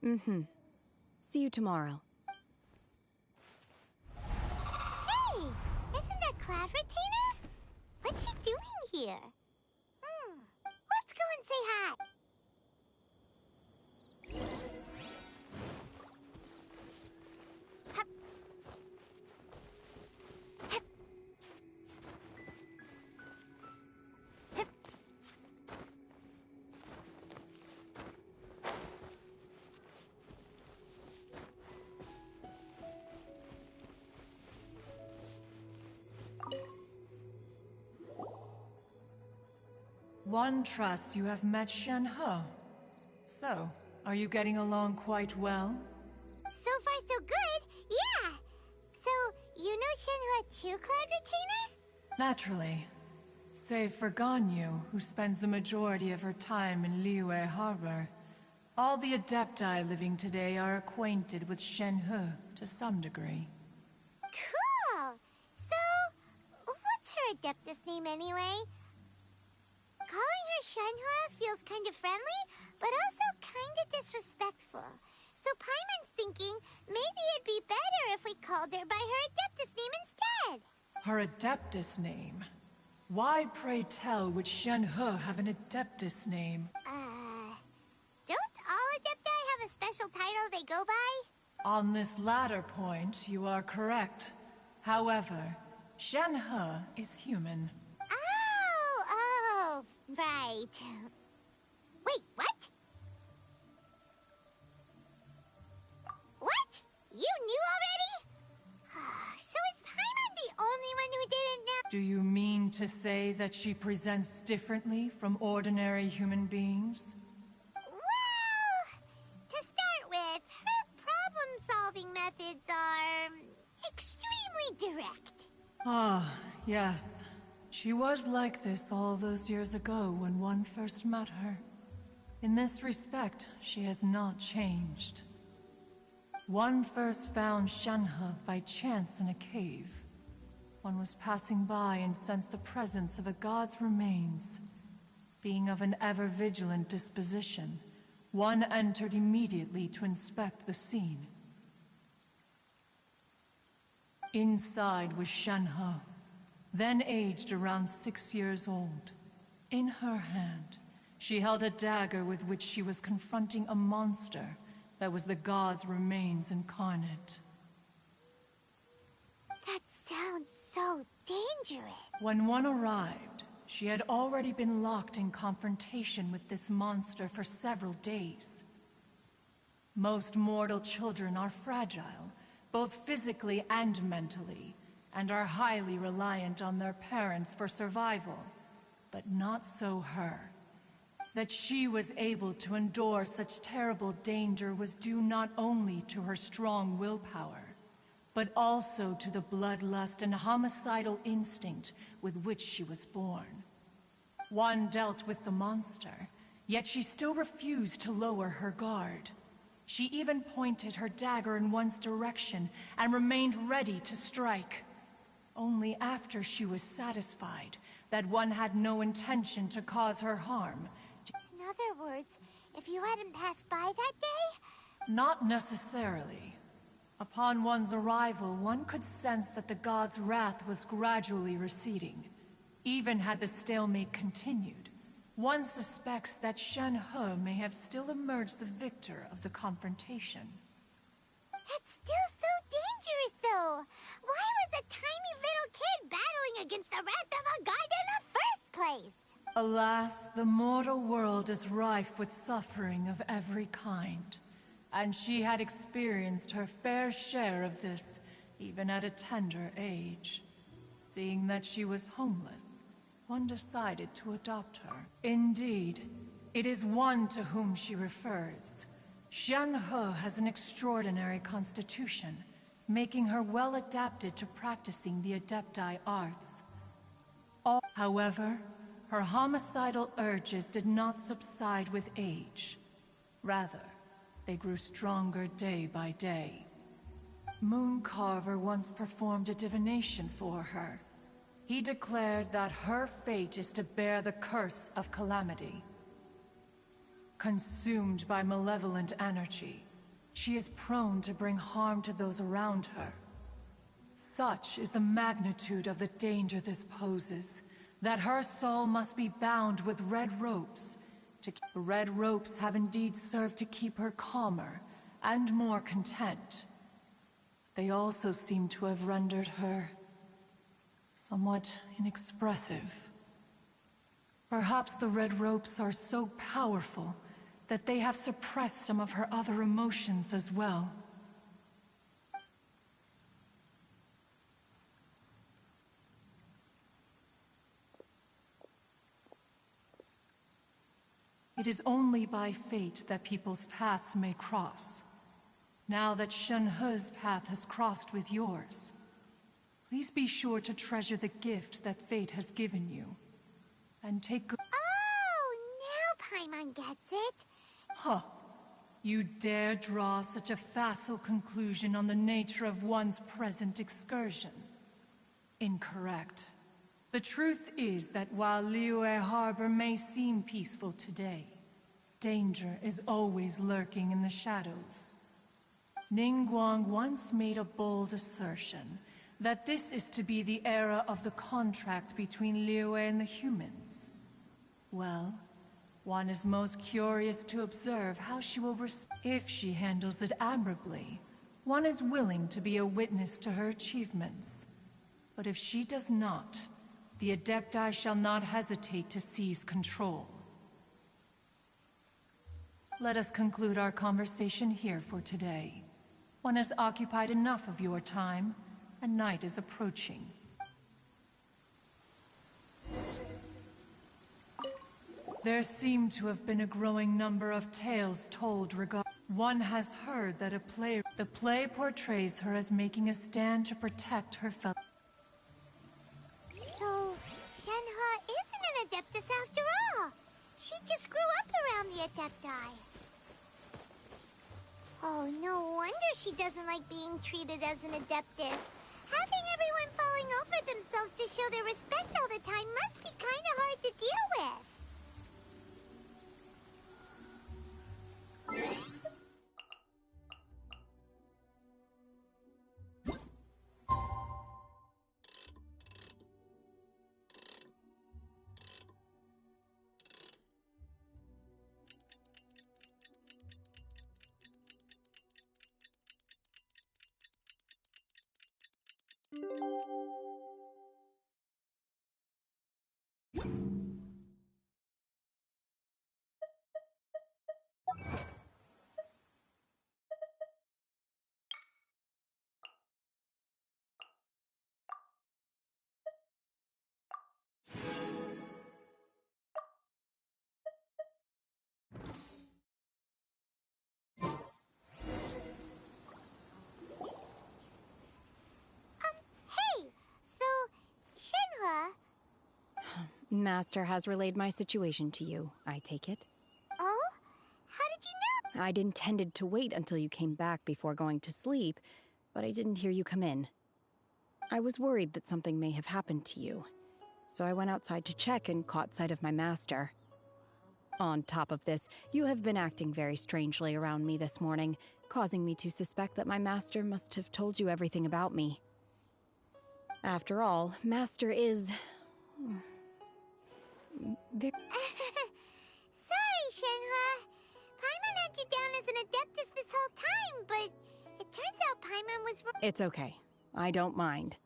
See you tomorrow. Hey! Isn't that Cloud Retainer? What's she doing here? Let's go and say hi. Hup. Hup. Hup. One trusts you have met Shenhe. So, are you getting along quite well? So far, so good. Yeah. So, you know Shenhe too, Cloud Retainer? Naturally. Save for Ganyu, who spends the majority of her time in Liyue Harbor. All the Adepti living today are acquainted with Shenhe to some degree. Cool. So, what's her Adeptus name anyway? Calling her Shenhe feels kind of friendly, but also kind of disrespectful. So Paimon's thinking maybe it'd be better if we called her by her Adeptus name instead. Her Adeptus name? Why, pray tell, would Shenhe have an Adeptus name? Don't all Adepti have a special title they go by? On this latter point, you are correct. However, Shenhe is human. Oh, right. Wait, what? What? You knew already? So is Paimon the only one who didn't know? Do you mean to say that she presents differently from ordinary human beings? Well, to start with, her problem-solving methods are extremely direct. Ah, yes. She was like this all those years ago when one first met her. In this respect, she has not changed. One first found Shenhe by chance in a cave. One was passing by and sensed the presence of a god's remains. Being of an ever-vigilant disposition, one entered immediately to inspect the scene. Inside was Shenhe, then aged around 6 years old. In her hand, she held a dagger with which she was confronting a monster that was the god's remains incarnate. That sounds so dangerous. When one arrived, she had already been locked in confrontation with this monster for several days. Most mortal children are fragile, both physically and mentally, and are highly reliant on their parents for survival. But not so her. That she was able to endure such terrible danger was due not only to her strong willpower, but also to the bloodlust and homicidal instinct with which she was born. One dealt with the monster, yet she still refused to lower her guard. She even pointed her dagger in one's direction and remained ready to strike. Only after she was satisfied that one had no intention to cause her harm. In other words, if you hadn't passed by that day? Not necessarily. Upon one's arrival, one could sense that the god's wrath was gradually receding. Even had the stalemate continued, one suspects that Shenhe may have still emerged the victor of the confrontation. That's still so dangerous, though. Why was a tiny little kid battling against the wrath of a god in the first place? Alas, the mortal world is rife with suffering of every kind. And she had experienced her fair share of this, even at a tender age. Seeing that she was homeless, one decided to adopt her. Indeed, it is one to whom she refers. Xianhe has an extraordinary constitution, making her well adapted to practicing the Adepti arts. However, her homicidal urges did not subside with age. Rather, they grew stronger day by day. Mooncarver once performed a divination for her. He declared that her fate is to bear the curse of calamity. Consumed by malevolent energy, she is prone to bring harm to those around her. Such is the magnitude of the danger this poses, that her soul must be bound with red ropes. Red ropes have indeed served to keep her calmer and more content. They also seem to have rendered her somewhat inexpressive. Perhaps the red ropes are so powerful that they have suppressed some of her other emotions as well. It is only by fate that people's paths may cross. Now that Shenhe's path has crossed with yours, please be sure to treasure the gift that fate has given you, and take good— Oh, now Paimon gets it. Huh. You dare draw such a facile conclusion on the nature of one's present excursion? Incorrect. The truth is that while Liyue Harbor may seem peaceful today, danger is always lurking in the shadows. Ningguang once made a bold assertion that this is to be the era of the contract between Liyue and the humans. Well, one is most curious to observe how she will respond. If she handles it admirably, one is willing to be a witness to her achievements. But if she does not, the Adepti shall not hesitate to seize control. Let us conclude our conversation here for today. One has occupied enough of your time, and night is approaching. There seem to have been a growing number of tales told regarding— One has heard that the play portrays her as making a stand to protect her fellow— So, Shenhe isn't an Adeptus after all. She just grew up around the Adepti. Oh, no wonder she doesn't like being treated as an Adeptus. Having everyone falling over themselves to show their respect all the time must be kinda hard to deal with. Hey, so, Shenhe— Master has relayed my situation to you, I take it. Oh? How did you know? I'd intended to wait until you came back before going to sleep, but I didn't hear you come in. I was worried that something may have happened to you, so I went outside to check and caught sight of my master. On top of this, you have been acting very strangely around me this morning, causing me to suspect that my master must have told you everything about me. After all, Master is— Sorry, Shenhe. Paimon had you down as an Adeptus this whole time, but it turns is wrong. It's okay. I don't mind.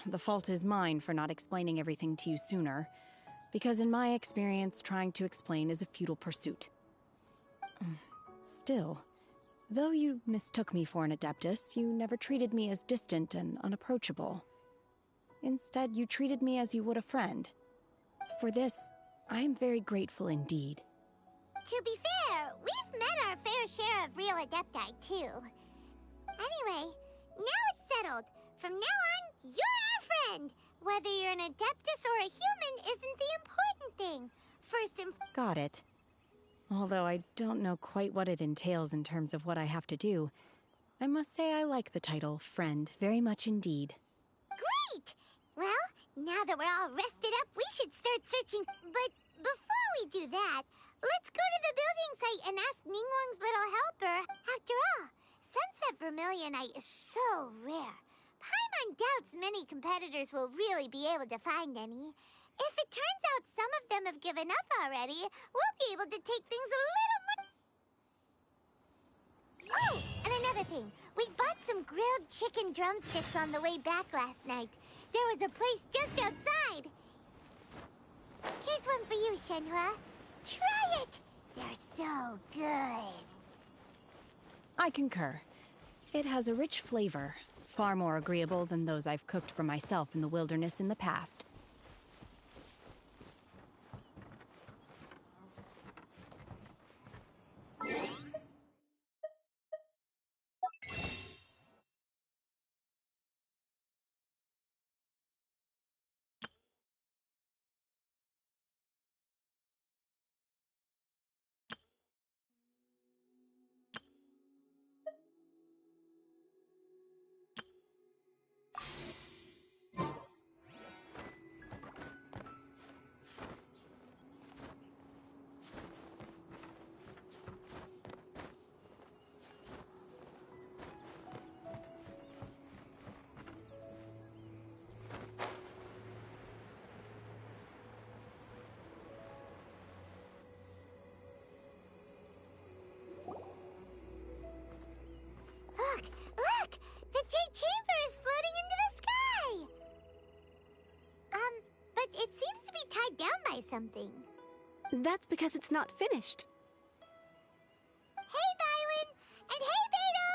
The fault is mine for not explaining everything to you sooner, because in my experience, trying to explain is a futile pursuit. Still, though you mistook me for an Adeptus, you never treated me as distant and unapproachable. Instead, you treated me as you would a friend. For this, I am very grateful indeed. To be fair, we've met our fair share of real Adepti, too. Anyway, now it's settled. From now on, you're our friend. Whether you're an Adeptus or a human isn't the important thing. First and Got it. Although I don't know quite what it entails in terms of what I have to do, I must say I like the title, Friend, very much indeed. Great! Well, now that we're all rested up, we should start searching. But before we do that, let's go to the building site and ask Ningguang's little helper. After all, Sunset Vermilionite is so rare. Paimon doubts many competitors will really be able to find any. If it turns out some of them have given up already, we'll be able to take things a little more... Oh, and another thing. We bought some grilled chicken drumsticks on the way back last night. There was a place just outside. Here's one for you, Shenhua. Try it! They're so good. I concur. It has a rich flavor, far more agreeable than those I've cooked for myself in the wilderness in the past. Look! The Jade Chamber is floating into the sky! But it seems to be tied down by something. That's because it's not finished. Hey, Bywin! And hey, Beto!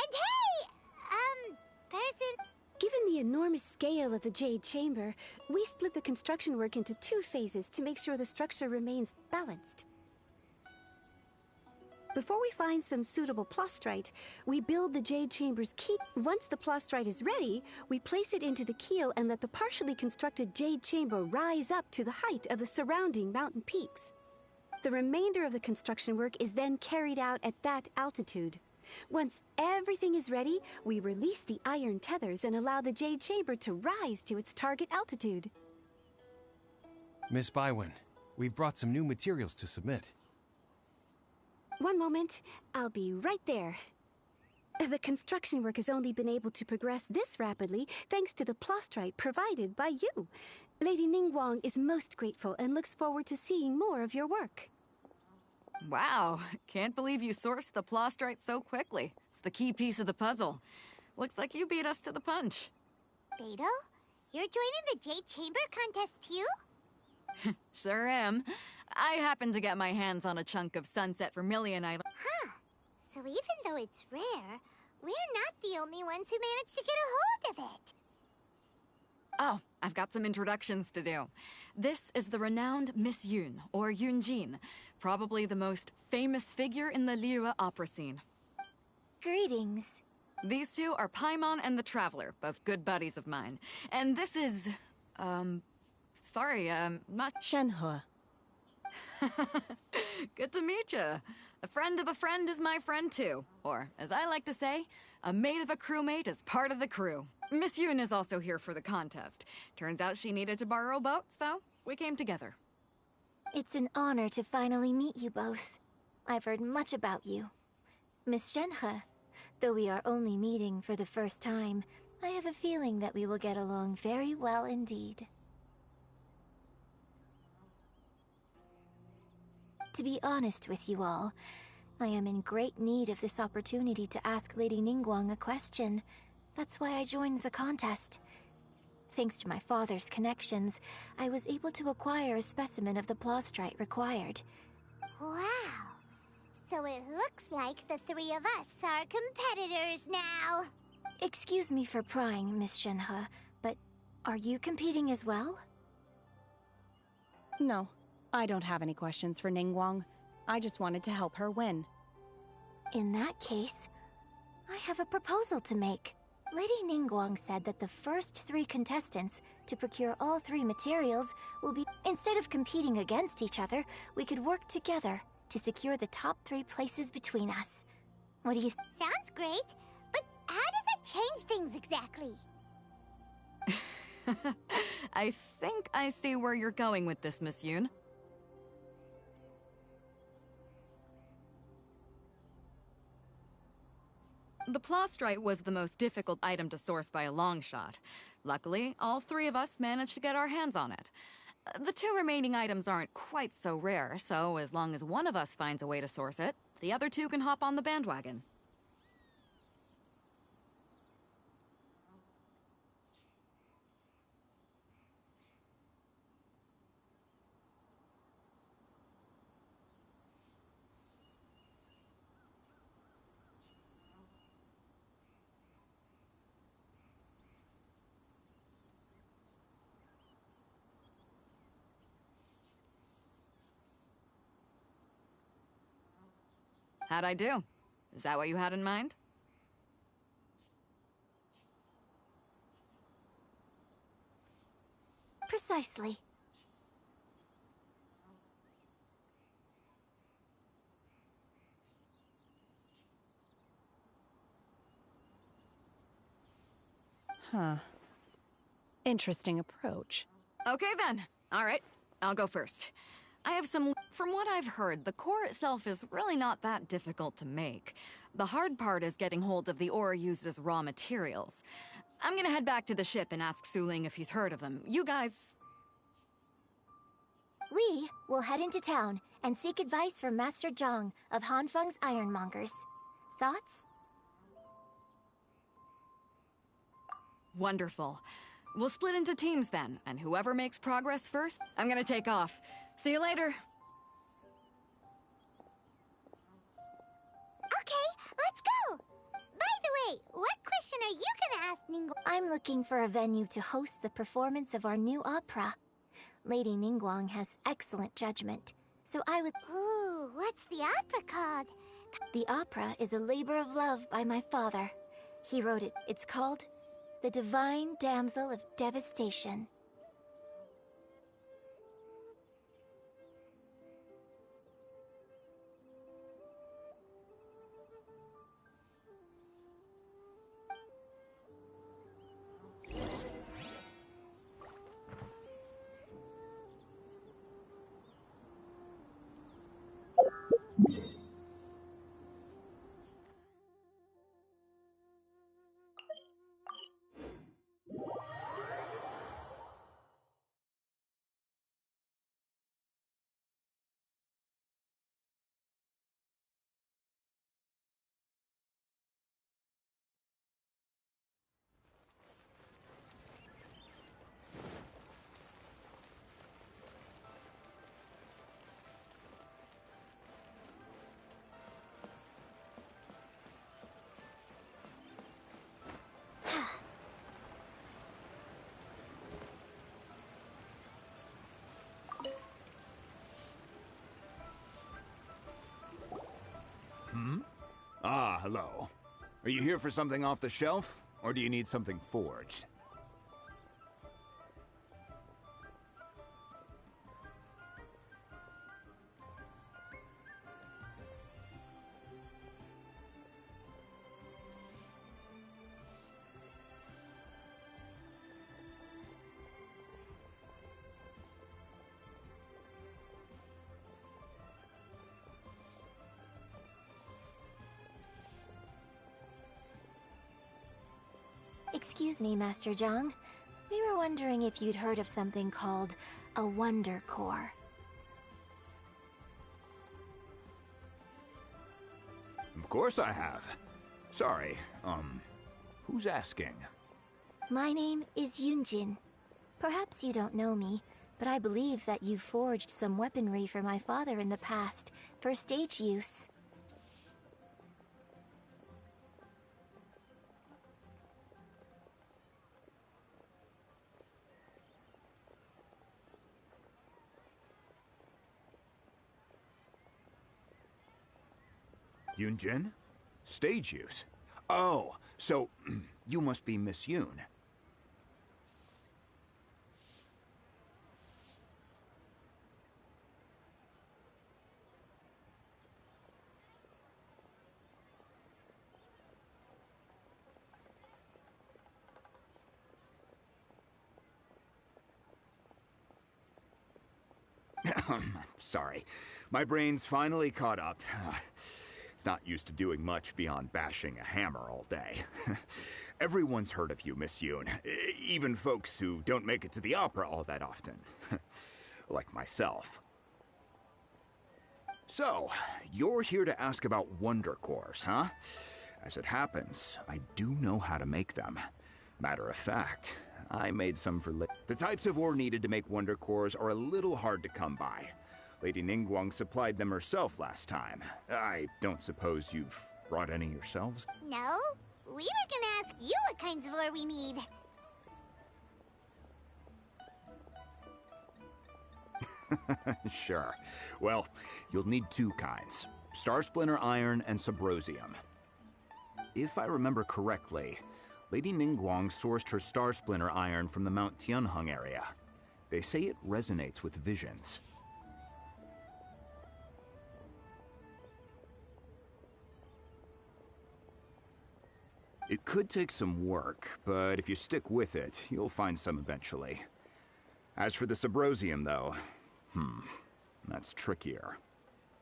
And hey, person... Given the enormous scale of the Jade Chamber, we split the construction work into 2 phases to make sure the structure remains balanced. Before we find some suitable plastrite, we build the Jade Chamber's key. Once the plastrite is ready, we place it into the keel and let the partially constructed Jade Chamber rise up to the height of the surrounding mountain peaks. The remainder of the construction work is then carried out at that altitude. Once everything is ready, we release the iron tethers and allow the Jade Chamber to rise to its target altitude. Miss Bywin, we've brought some new materials to submit. One moment, I'll be right there. The construction work has only been able to progress this rapidly thanks to the plastrite provided by you. Lady Ningguang is most grateful and looks forward to seeing more of your work. Wow, can't believe you sourced the plastrite so quickly. It's the key piece of the puzzle. Looks like you beat us to the punch. Beto, you're joining the Jade Chamber contest too? Sure am. I happened to get my hands on a chunk of Sunset Vermilionite. Huh. So even though it's rare, we're not the only ones who managed to get a hold of it. Oh, I've got some introductions to do. This is the renowned Miss Yun, or Yunjin, probably the most famous figure in the Liyue opera scene. Greetings. These two are Paimon and the Traveler, both good buddies of mine. And this is, not... Shenhua. Good to meet you. A friend of a friend is my friend too. Or, as I like to say, a mate of a crewmate is part of the crew. Miss Yun is also here for the contest. Turns out she needed to borrow a boat, so we came together. It's an honor to finally meet you both. I've heard much about you. Miss Shenhe, though we are only meeting for the first time, I have a feeling that we will get along very well indeed. To be honest with you all, I am in great need of this opportunity to ask Lady Ningguang a question. That's why I joined the contest. Thanks to my father's connections, I was able to acquire a specimen of the plaustrite required. Wow. So it looks like the three of us are competitors now. Excuse me for prying, Miss Shenhe, but are you competing as well? No, I don't have any questions for Ningguang. I just wanted to help her win. In that case, I have a proposal to make. Lady Ningguang said that the first 3 contestants to procure all 3 materials will be... Instead of competing against each other, we could work together to secure the top 3 places between us. What do you... Sounds great, but how does that change things exactly? I think I see where you're going with this, Miss Yoon. The plaustrite was the most difficult item to source by a long shot. Luckily, all 3 of us managed to get our hands on it. The 2 remaining items aren't quite so rare, so as long as one of us finds a way to source it, the other 2 can hop on the bandwagon. How'd I do? Is that what you had in mind? Precisely. Huh. Interesting approach. Okay then. All right, I'll go first. I have some... From what I've heard, the core itself is really not that difficult to make. The hard part is getting hold of the ore used as raw materials. I'm gonna head back to the ship and ask Su Ling if he's heard of them. You guys... We will head into town and seek advice from Master Zhang of Hanfeng's Ironmongers. Thoughts? Wonderful. We'll split into teams then, and whoever makes progress first, I'm gonna take off. See you later. Okay, let's go! By the way, what question are you gonna ask Ningguang? I'm looking for a venue to host the performance of our new opera. Lady Ningguang has excellent judgment, so I would... Ooh, what's the opera called? The opera is a labor of love by my father. He wrote it. It's called The Divine Damsel of Devastation. Ah, hello. Are you here for something off the shelf, or do you need something forged? Excuse me, Master Zhang. We were wondering if you'd heard of something called a Wonder Core. course I have. Sorry, who's asking? My name is Yunjin. Perhaps you don't know me, but I believe that you forged some weaponry for my father in the past, for stage use. Yunjin? Stage use? Oh, so you must be Miss Yoon. Sorry. My brain's finally caught up. It's not used to doing much beyond bashing a hammer all day. Everyone's heard of you, Miss Yoon. Even folks who don't make it to the opera all that often. Like myself. So, you're here to ask about wonder cores, huh? As it happens, I do know how to make them. Matter of fact, I made some for the types of ore needed to make wonder cores are a little hard to come by. Lady Ningguang supplied them herself last time. I don't suppose you've brought any yourselves? No, we were gonna ask you what kinds of ore we need. Sure. Well, you'll need two kinds. Star Splinter Iron and Subrosium. If I remember correctly, Lady Ningguang sourced her Star Splinter Iron from the Mount Tianheng area. They say it resonates with visions. It could take some work, but if you stick with it, you'll find some eventually. As for the Subrosium, though, that's trickier.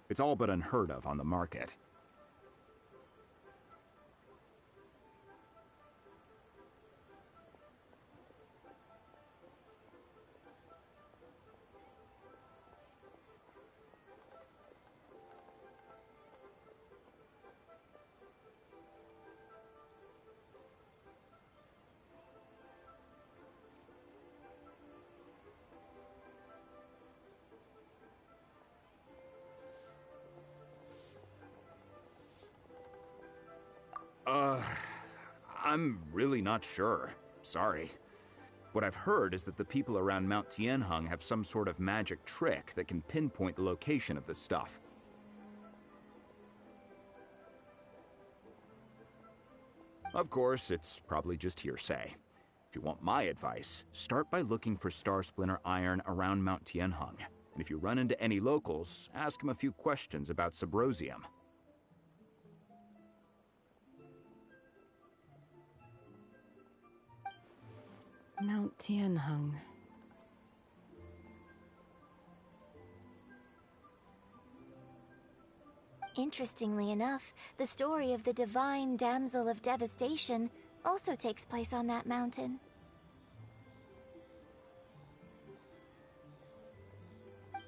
It's all but unheard of on the market. I'm really not sure. Sorry. What I've heard is that the people around Mount Tianheng have some sort of magic trick that can pinpoint the location of the stuff. Of course, it's probably just hearsay. If you want my advice, start by looking for Star Splinter Iron around Mount Tianheng. And if you run into any locals, ask them a few questions about Subrosium. Mount Tianheng. Interestingly enough, the story of the divine damsel of devastation also takes place on that mountain.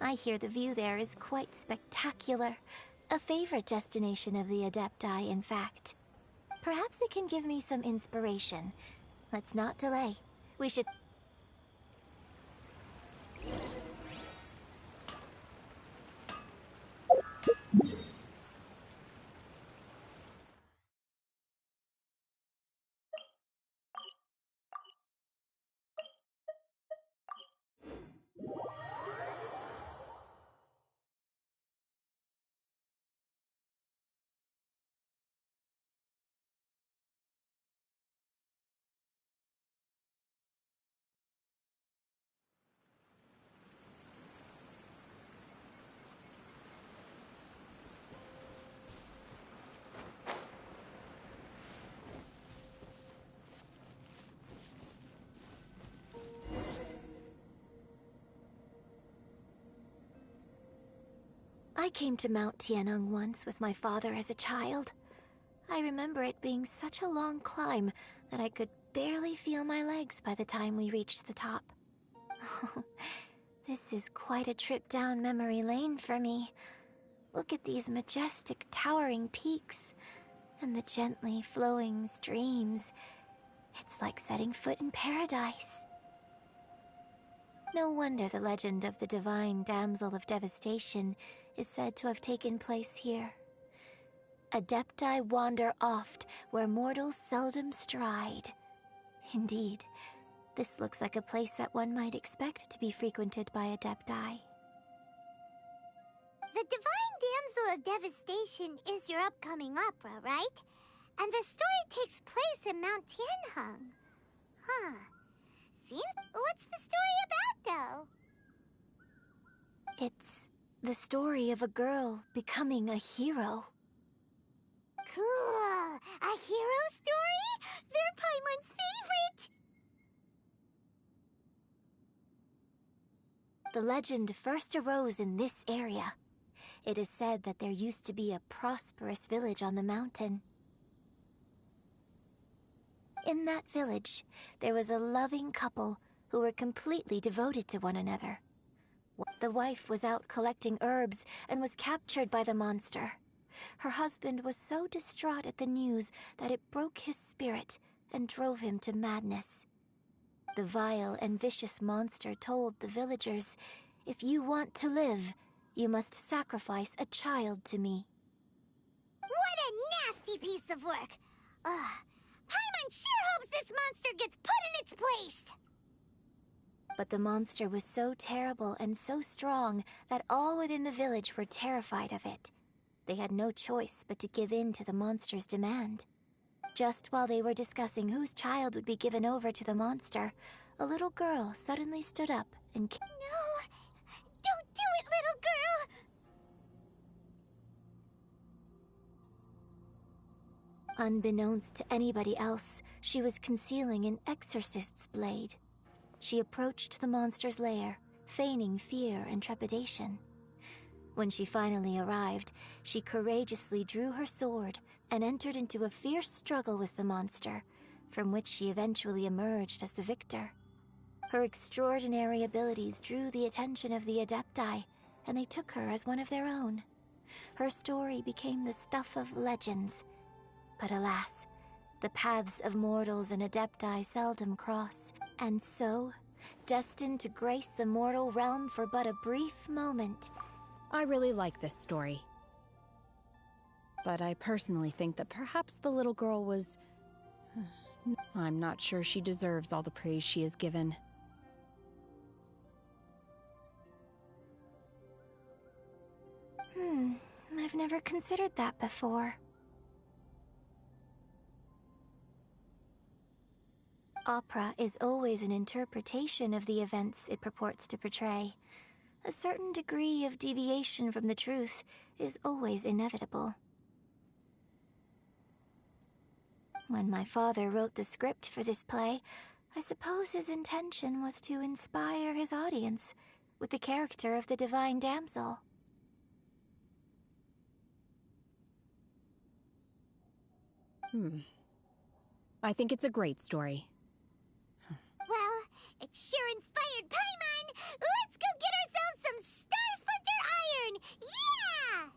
I hear the view there is quite spectacular. A favorite destination of the Adepti, in fact. Perhaps it can give me some inspiration. Let's not delay. We should... I came to Mount Tianheng once with my father as a child. I remember it being such a long climb that I could barely feel my legs by the time we reached the top. This is quite a trip down memory lane for me. Look at these majestic, towering peaks and the gently flowing streams. It's like setting foot in paradise. No wonder the legend of the divine damsel of devastation is said to have taken place here. Adepti wander oft where mortals seldom stride. Indeed, this looks like a place that one might expect to be frequented by Adepti. The Divine Damsel of Devastation is your upcoming opera, right? And the story takes place in Mount Tianheng. Huh. What's the story about, though? It's the story of a girl becoming a hero. Cool! A hero story? They're Paimon's favorite! The legend first arose in this area. It is said that there used to be a prosperous village on the mountain. In that village, there was a loving couple who were completely devoted to one another. The wife was out collecting herbs and was captured by the monster. Her husband was so distraught at the news that it broke his spirit and drove him to madness. The vile and vicious monster told the villagers, "If you want to live, you must sacrifice a child to me." What a nasty piece of work! Ugh. Paimon sure hopes this monster gets put in its place! But the monster was so terrible and so strong that all within the village were terrified of it. They had no choice but to give in to the monster's demand. Just while they were discussing whose child would be given over to the monster, a little girl suddenly stood up and... No! Don't do it, little girl! Unbeknownst to anybody else, she was concealing an exorcist's blade. She approached the monster's lair, feigning fear and trepidation. When she finally arrived, she courageously drew her sword and entered into a fierce struggle with the monster, from which she eventually emerged as the victor. Her extraordinary abilities drew the attention of the Adepti, and they took her as one of their own. Her story became the stuff of legends. But alas, the paths of mortals and Adepti seldom cross, and so, destined to grace the mortal realm for but a brief moment. I really like this story. But I personally think that perhaps the little girl was... I'm not sure she deserves all the praise she is given. I've never considered that before. Opera is always an interpretation of the events it purports to portray. A certain degree of deviation from the truth is always inevitable. When my father wrote the script for this play, I suppose his intention was to inspire his audience with the character of the Divine Damsel. I think it's a great story. Well, it sure inspired Paimon! Let's go get ourselves some Star Splinter Iron! Yeah!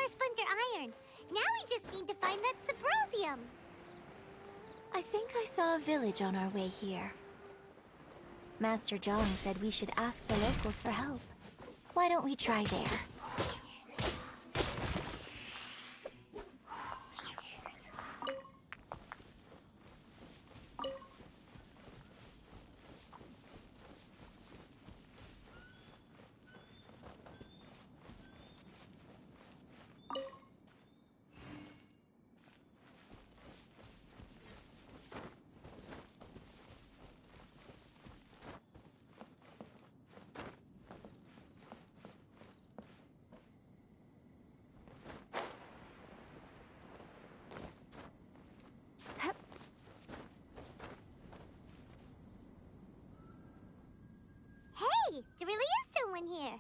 for splinter iron. Now we just need to find that Subrosium. I think I saw a village on our way here. Master Jong said we should ask the locals for help. Why don't we try there? Hey, there really is someone here.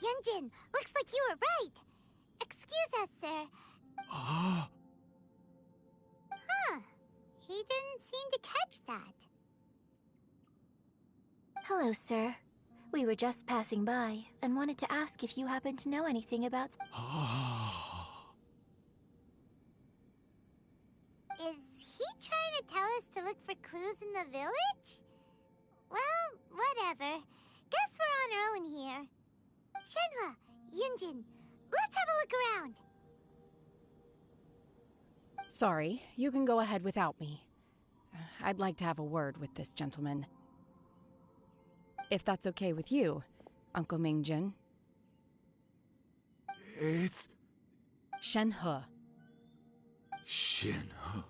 Yunjin, looks like you were right. Excuse us, sir. Huh. He didn't seem to catch that. Hello, sir. We were just passing by and wanted to ask if you happen to know anything about... Is he trying to tell us to look for clues in the village? Well, whatever. Guess we're on our own here. Shenhua, Yunjin, let's have a look around. Sorry, you can go ahead without me. I'd like to have a word with this gentleman. If that's okay with you, Uncle Mingjin. It's... Shenhe. Shenhe.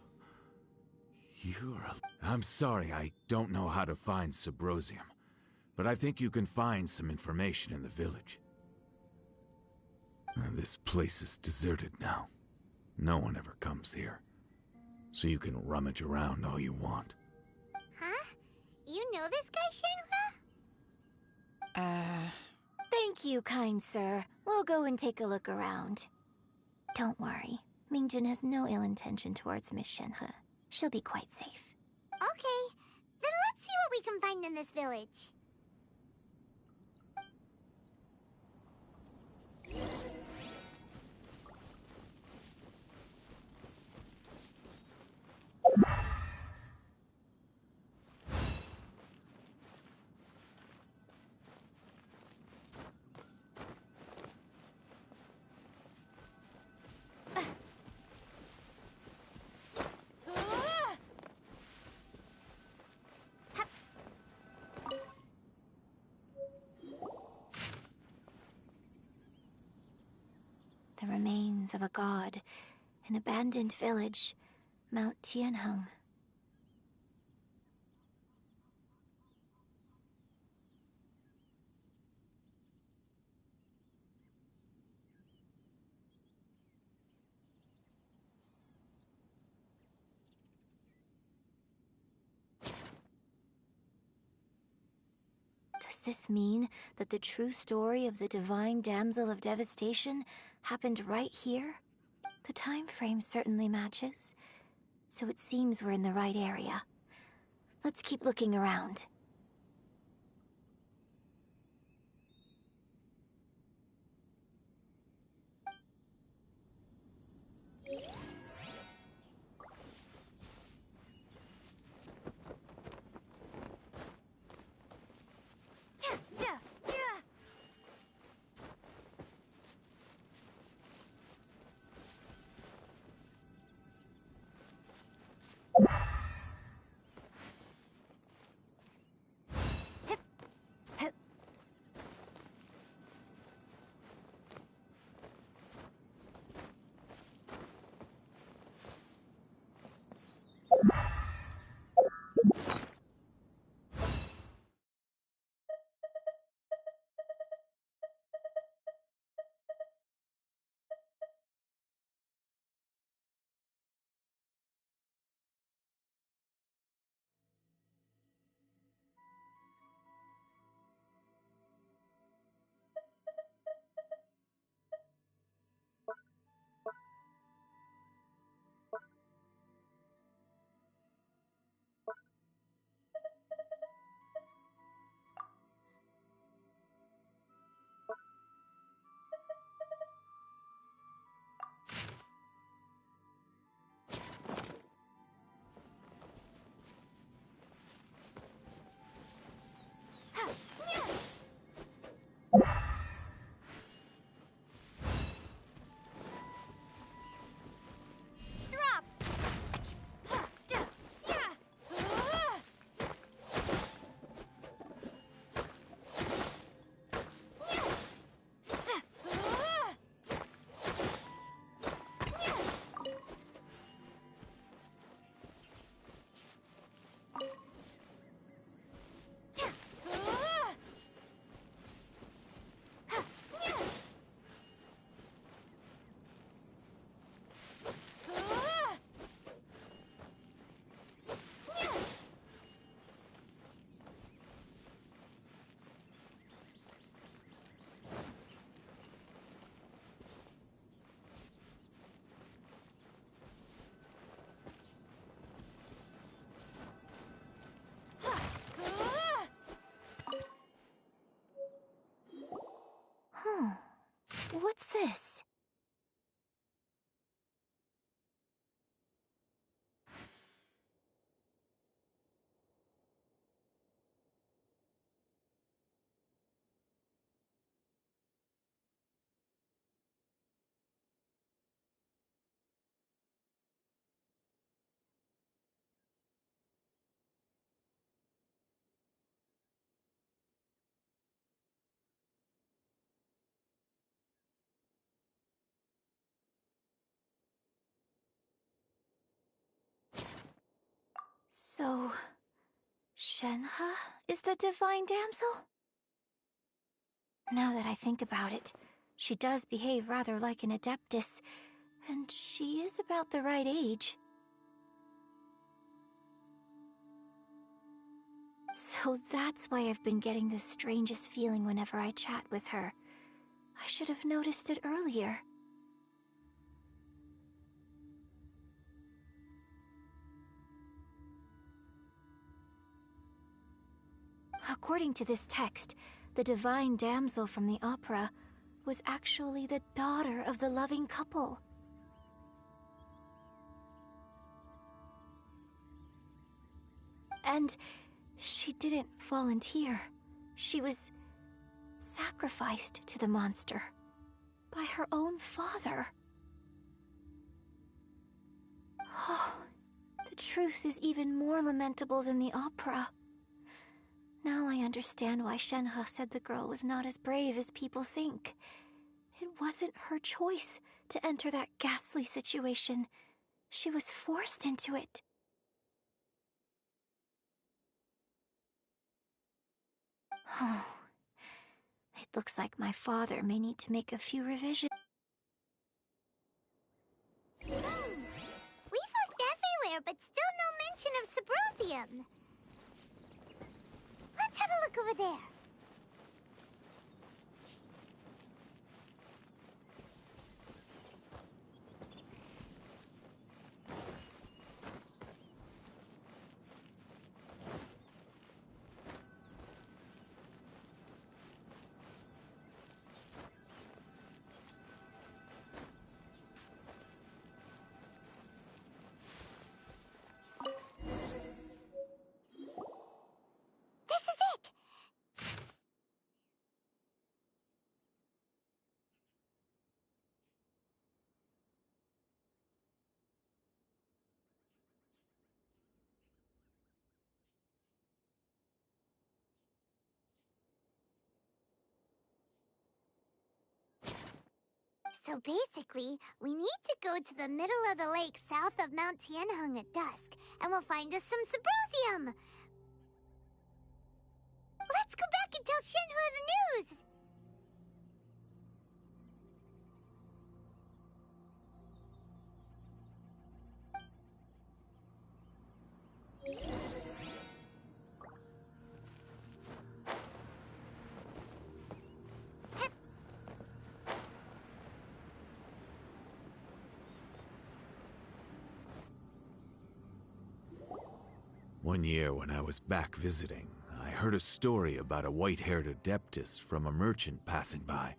I'm sorry, I don't know how to find Subrosium, but I think you can find some information in the village. This place is deserted now. No one ever comes here, so you can rummage around all you want. Huh? You know this guy, Shenhua? Thank you, kind sir. We'll go and take a look around. Don't worry. Mingjin has no ill intention towards Miss Shenhe. She'll be quite safe. Okay, then let's see what we can find in this village. The remains of a god, an abandoned village, Mount Tianheng. Does this mean that the true story of the divine damsel of devastation happened right here? The time frame certainly matches, so it seems we're in the right area. Let's keep looking around. So, Shenhe is the divine damsel? Now that I think about it, she does behave rather like an adeptus, and she is about the right age. So that's why I've been getting the strangest feeling whenever I chat with her. I should have noticed it earlier. According to this text, the divine damsel from the opera was actually the daughter of the loving couple. And she didn't volunteer. She was sacrificed to the monster by her own father. Oh, the truth is even more lamentable than the opera. Now I understand why Shenhe said the girl was not as brave as people think. It wasn't her choice to enter that ghastly situation. She was forced into it. Oh, it looks like my father may need to make a few revisions. We've looked everywhere, but still no mention of Sabrosium. Let's have a look over there. This is it! So basically, we need to go to the middle of the lake south of Mount Tianheng at dusk, and we'll find us some Sabrosium! Let's go back and tell Shenhe the news! One year when I was back visiting, I heard a story about a white-haired adeptus from a merchant passing by.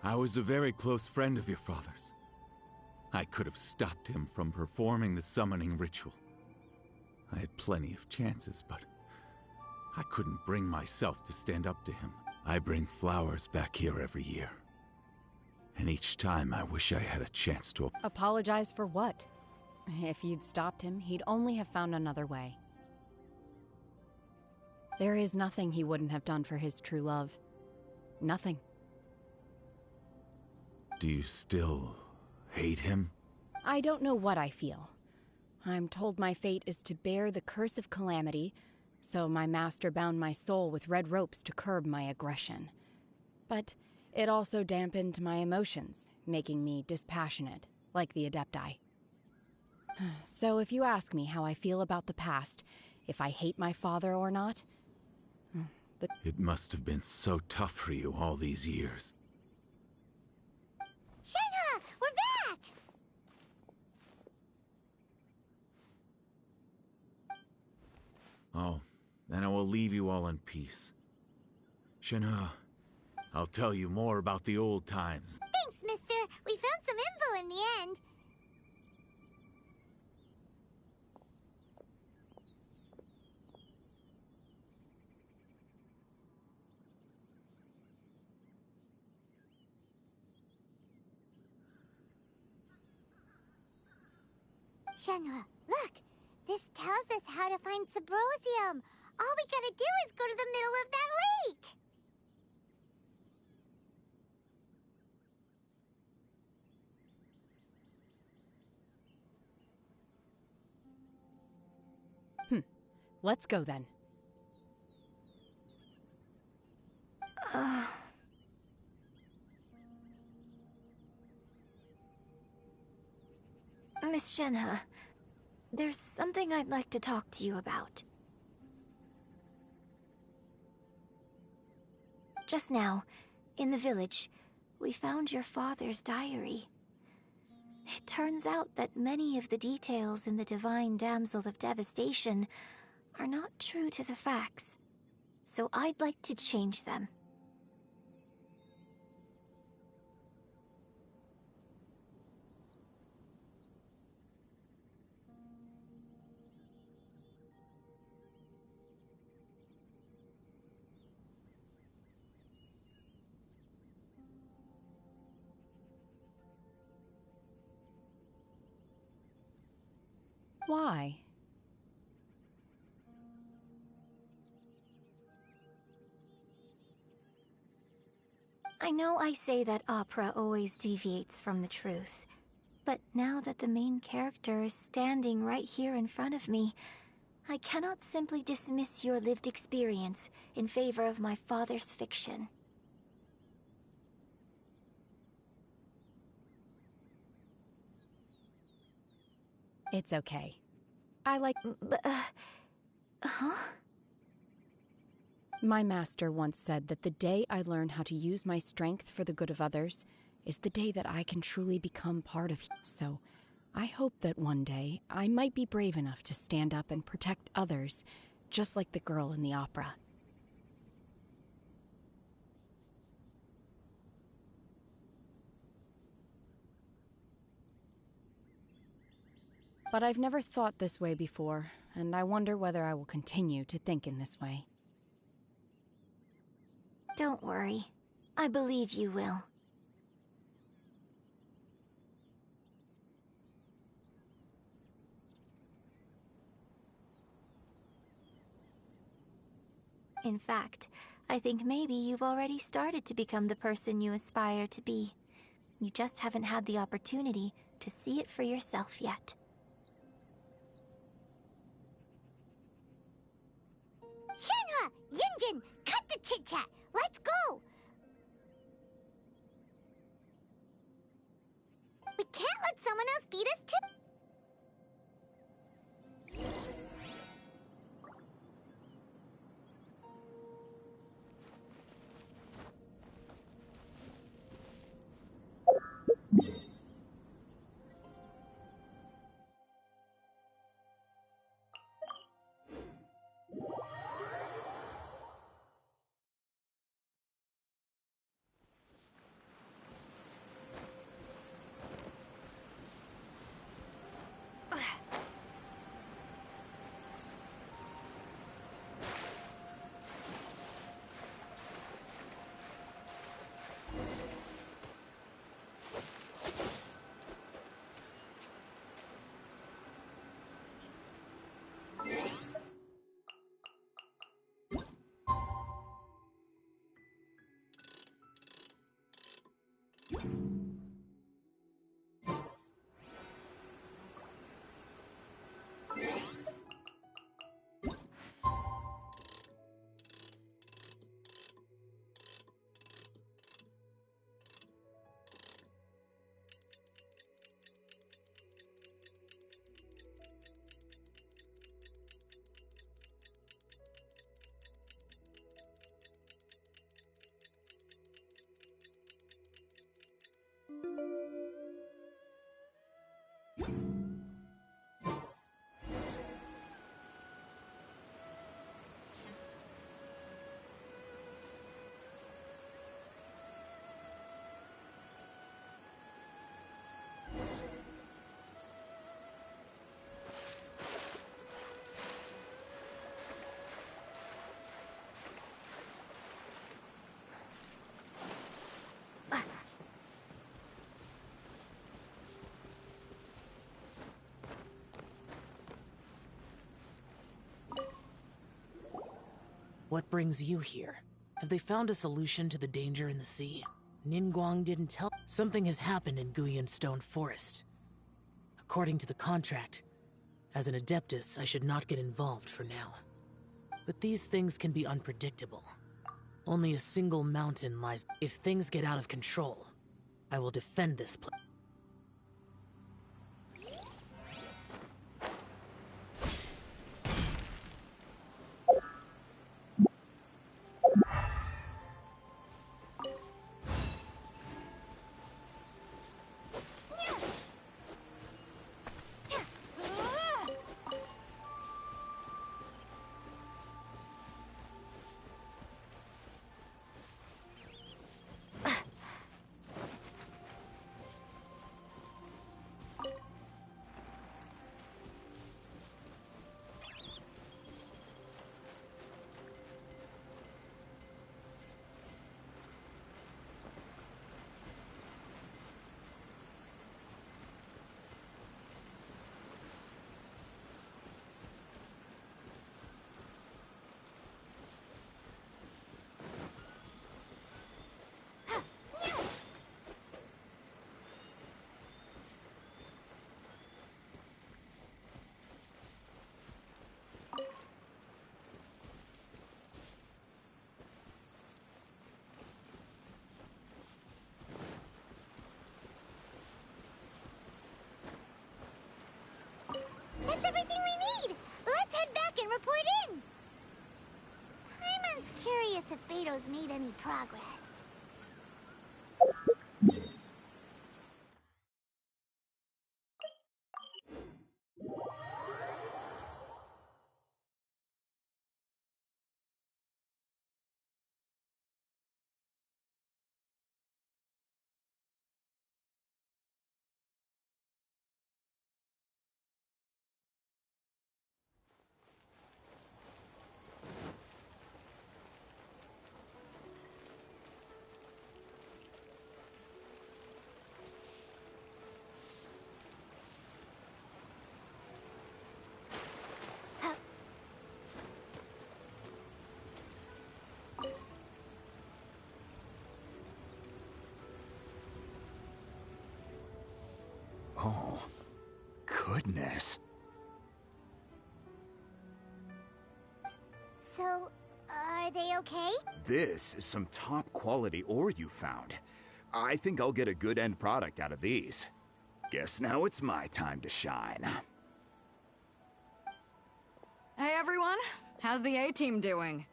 I was a very close friend of your father's. I could have stopped him from performing the summoning ritual. I had plenty of chances, but I couldn't bring myself to stand up to him. I bring flowers back here every year. And each time I wish I had a chance to... Apologize for what? If you'd stopped him, he'd only have found another way. There is nothing he wouldn't have done for his true love. Nothing. Do you still hate him? I don't know what I feel. I'm told my fate is to bear the curse of calamity, so my master bound my soul with red ropes to curb my aggression. But it also dampened my emotions, making me dispassionate, like the Adepti. So if you ask me how I feel about the past, if I hate my father or not... It must have been so tough for you all these years. Shenhe! We're back! Oh, then I will leave you all in peace. Shenhe, I'll tell you more about the old times. Thanks, mister. We found some info in the end. Shenhe, look! This tells us how to find Sabrosium. All we gotta do is go to the middle of that lake! Let's go then. Miss Shenhe, there's something I'd like to talk to you about. Just now, in the village, we found your father's diary. It turns out that many of the details in the Divine Damsel of Devastation are not true to the facts, so I'd like to change them. Why? I know I say that opera always deviates from the truth, but now that the main character is standing right here in front of me, I cannot simply dismiss your lived experience in favor of my father's fiction. It's okay. I like... Huh? My master once said that the day I learn how to use my strength for the good of others is the day that I can truly become part of... So, I hope that one day I might be brave enough to stand up and protect others, just like the girl in the opera. But I've never thought this way before, and I wonder whether I will continue to think in this way. Don't worry. I believe you will. In fact, I think maybe you've already started to become the person you aspire to be. You just haven't had the opportunity to see it for yourself yet. Shenhe! Yunjin! Cut the chit-chat! Let's go! We can't let someone else beat us too. What brings you here? Have they found a solution to the danger in the sea? Ningguang didn't tell. Something has happened in Guyan Stone Forest. According to the contract, as an Adeptus, I should not get involved for now. But these things can be unpredictable. Only a single mountain lies. If things get out of control, I will defend this place. That's everything we need! Let's head back and report in! Paimon's curious if Beto's made any progress. Oh, goodness. So, are they okay? This is some top quality ore you found. I think I'll get a good end product out of these. Guess now it's my time to shine. Hey everyone, how's the A-team doing?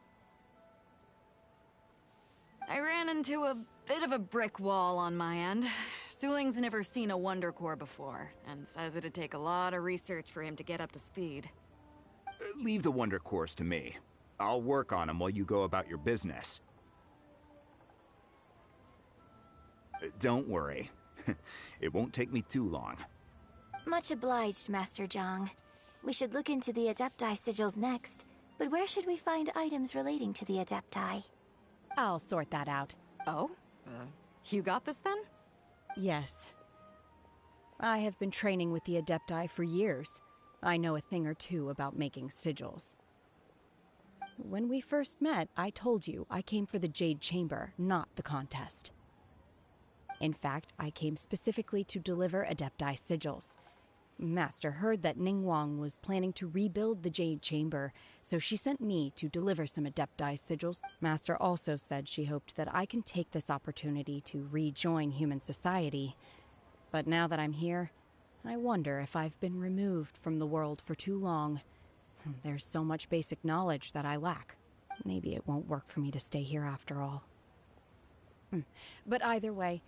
I ran into a bit of a brick wall on my end. Suling's never seen a Wonder Core before, and says it'd take a lot of research for him to get up to speed. Leave the Wonder Cores to me. I'll work on them while you go about your business. Don't worry. It won't take me too long. Much obliged, Master Zhang. We should look into the Adepti sigils next, but where should we find items relating to the Adepti? I'll sort that out. Oh? You got this then? Yes. I have been training with the Adepti for years. I know a thing or two about making sigils. When we first met, I told you I came for the Jade Chamber, not the contest. In fact, I came specifically to deliver Adepti sigils. Master heard that Ningguang was planning to rebuild the Jade Chamber, so she sent me to deliver some Adepti sigils. Master also said she hoped that I can take this opportunity to rejoin human society. But now that I'm here, I wonder if I've been removed from the world for too long. There's so much basic knowledge that I lack. Maybe it won't work for me to stay here after all. But either way,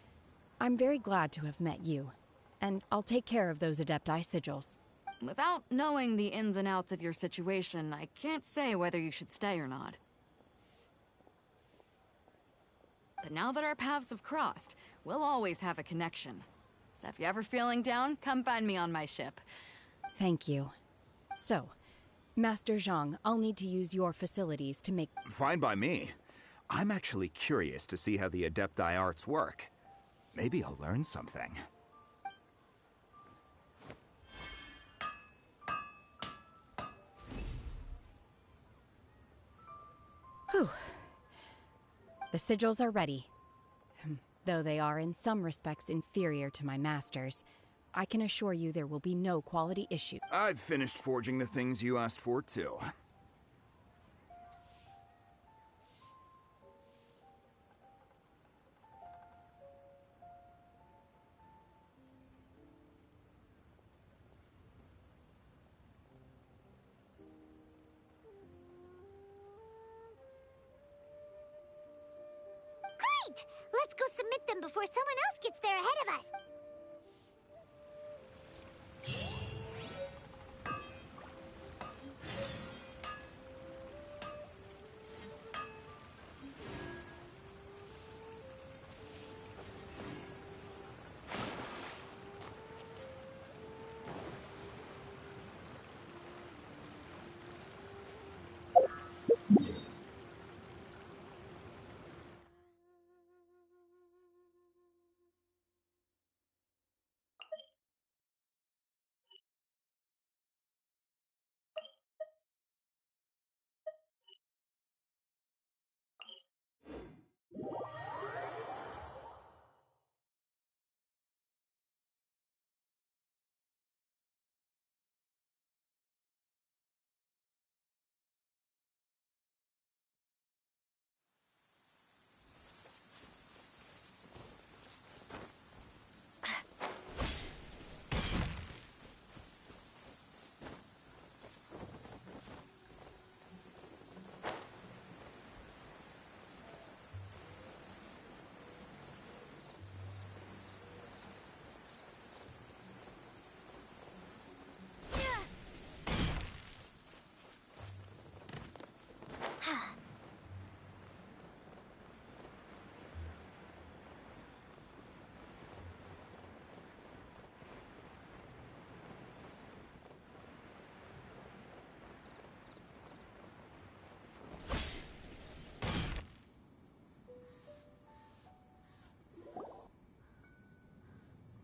I'm very glad to have met you. And I'll take care of those Adepti sigils. Without knowing the ins and outs of your situation, I can't say whether you should stay or not. But now that our paths have crossed, we'll always have a connection. So if you're ever feeling down, come find me on my ship. Thank you. So, Master Zhang, I'll need to use your facilities to make... Fine by me. I'm actually curious to see how the Adepti arts work. Maybe I'll learn something. Whew. The sigils are ready. Though they are in some respects inferior to my master's, I can assure you there will be no quality issue. I've finished forging the things you asked for, too. right! Let's go submit them before someone else gets there ahead of us.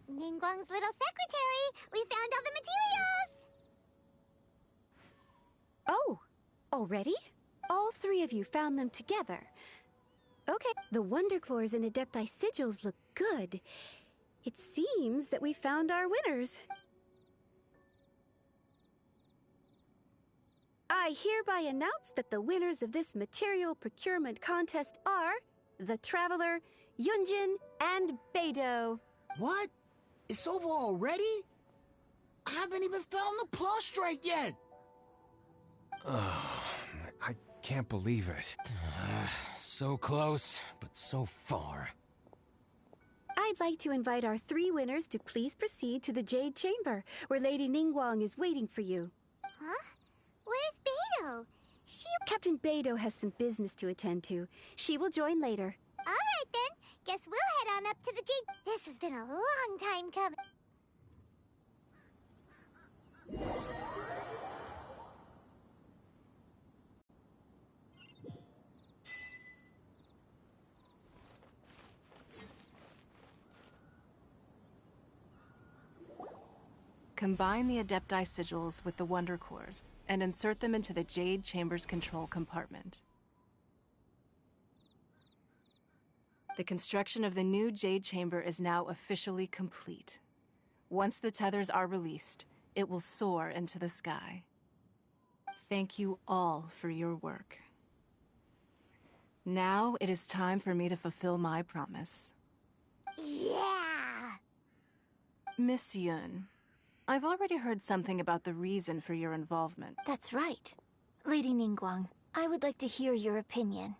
Ningguang's little secretary! We found all the materials! Oh, already? All three of you found them together. Okay, the Wonder Cores and Adepti sigils look good. It seems that we found our winners. I hereby announce that the winners of this material procurement contest are the Traveler, Yunjin, and Beidou. What? It's over already? I haven't even found the Plostrite yet! I can't believe it. So close, but so far. I'd like to invite our three winners to please proceed to the Jade Chamber, where Lady Ningguang is waiting for you. Huh? Where's Beidou? Captain Beidou has some business to attend to. She will join later. All right then. Guess we'll head on up to the Jade. This has been a long time coming. Combine the Adepti sigils with the Wonder Cores and insert them into the Jade Chamber's control compartment. The construction of the new Jade Chamber is now officially complete. Once the tethers are released, it will soar into the sky. Thank you all for your work. Now it is time for me to fulfill my promise. Yeah! Miss Yun, I've already heard something about the reason for your involvement. That's right. Lady Ningguang, I would like to hear your opinion.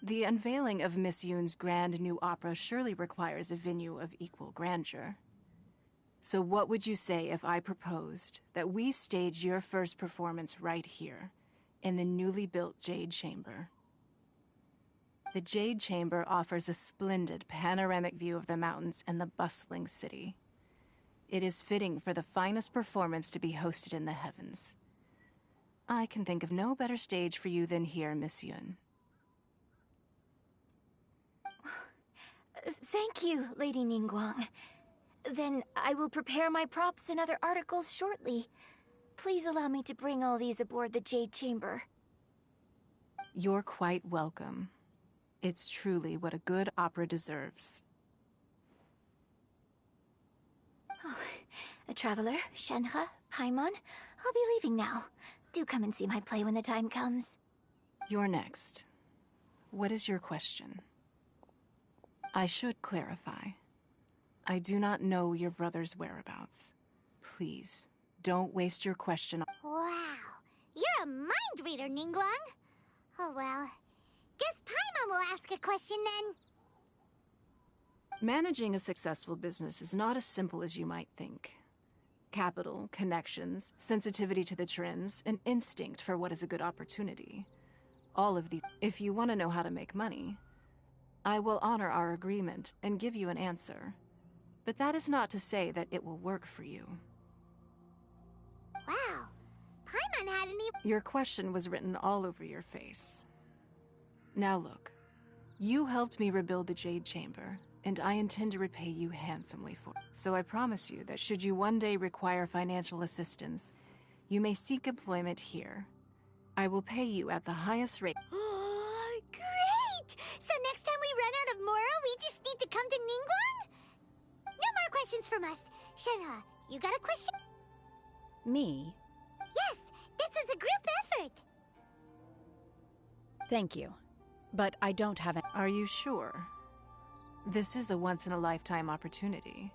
The unveiling of Miss Yun's grand new opera surely requires a venue of equal grandeur. So what would you say if I proposed that we stage your first performance right here, in the newly built Jade Chamber? The Jade Chamber offers a splendid panoramic view of the mountains and the bustling city. It is fitting for the finest performance to be hosted in the heavens. I can think of no better stage for you than here, Miss Yun. Thank you, Lady Ningguang. Then I will prepare my props and other articles shortly. Please allow me to bring all these aboard the Jade Chamber. You're quite welcome. It's truly what a good opera deserves. Oh, a traveler, Shenhe, Paimon, I'll be leaving now. Do come and see my play when the time comes. You're next. What is your question? I should clarify. I do not know your brother's whereabouts. Please, don't waste your question. Wow. You're a mind reader, Ningguang. Oh well. Guess Paimon will ask a question then. Managing a successful business is not as simple as you might think. Capital, connections, sensitivity to the trends, an instinct for what is a good opportunity. All of these. If you want to know how to make money, I will honor our agreement and give you an answer. But that is not to say that it will work for you. Wow. Paimon had any... Your question was written all over your face. Now look, you helped me rebuild the Jade Chamber, and I intend to repay you handsomely for it. So I promise you that should you one day require financial assistance, you may seek employment here. I will pay you at the highest rate. Oh, great! So next time we run out of Moro, we just need to come to Ningguang? No more questions from us. Shenhe, you got a question? Me? Yes, this is a group effort. Thank you. But I don't have Are you sure? This is a once-in-a-lifetime opportunity.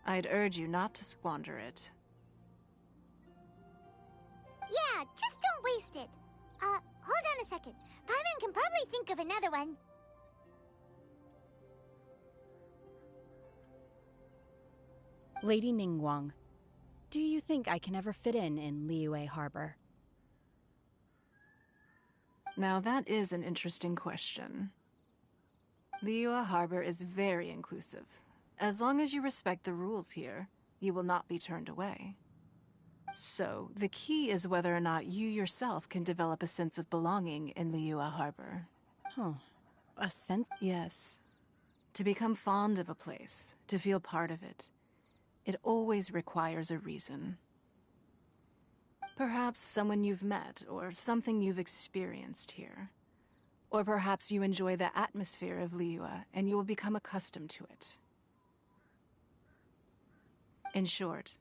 I'd urge you not to squander it. Yeah, just don't waste it. Hold on a second. Paimon can probably think of another one. Lady Ningguang, do you think I can ever fit in Liyue Harbor? Now that is an interesting question. Liyue Harbor is very inclusive. As long as you respect the rules here, you will not be turned away. So, the key is whether or not you yourself can develop a sense of belonging in Liyue Harbor. Huh. A sense? Yes. To become fond of a place, to feel part of it, it always requires a reason. Perhaps someone you've met, or something you've experienced here. Or perhaps you enjoy the atmosphere of Liyue, and you will become accustomed to it. In short,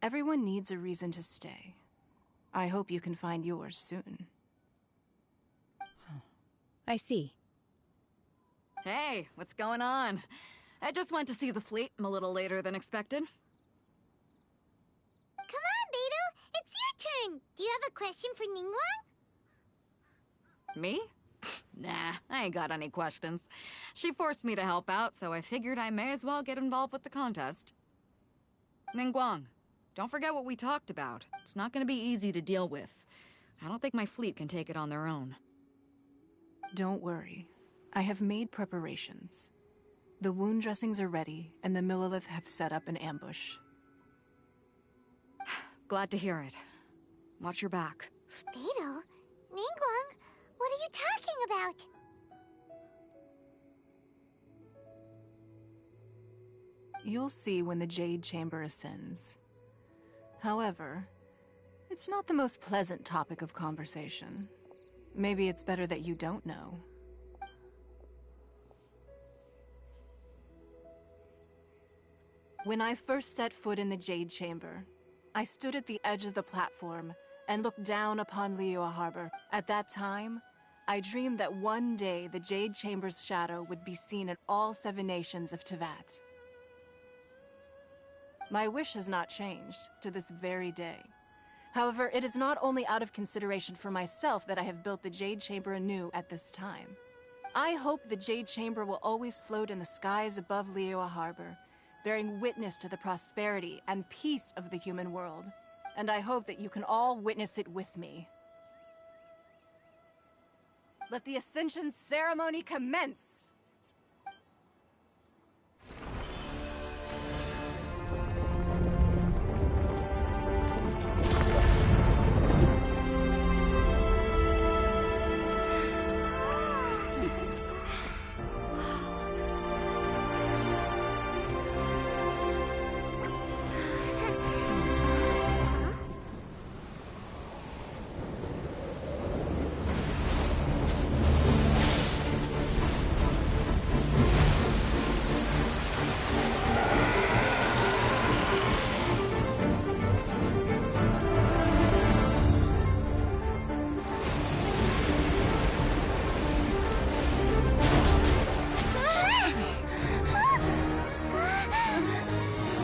everyone needs a reason to stay. I hope you can find yours soon. I see. Hey, what's going on? I just went to see the fleet. I'm a little later than expected. Come on, Beidou! It's your turn! Do you have a question for Ningguang? Me? Nah, I ain't got any questions. She forced me to help out, so I figured I may as well get involved with the contest. Ningguang, don't forget what we talked about. It's not gonna be easy to deal with. I don't think my fleet can take it on their own. Don't worry. I have made preparations. The wound dressings are ready, and the Millelith have set up an ambush. Glad to hear it. Watch your back. Beidou? Ningguang? What are you talking about? You'll see when the Jade Chamber ascends. However, it's not the most pleasant topic of conversation. Maybe it's better that you don't know. When I first set foot in the Jade Chamber, I stood at the edge of the platform and looked down upon Liyue Harbor. At that time, I dreamed that one day the Jade Chamber's shadow would be seen in all 7 nations of Teyvat. My wish has not changed to this very day. However, it is not only out of consideration for myself that I have built the Jade Chamber anew at this time. I hope the Jade Chamber will always float in the skies above Liyue Harbor, bearing witness to the prosperity and peace of the human world. And I hope that you can all witness it with me. Let the Ascension ceremony commence!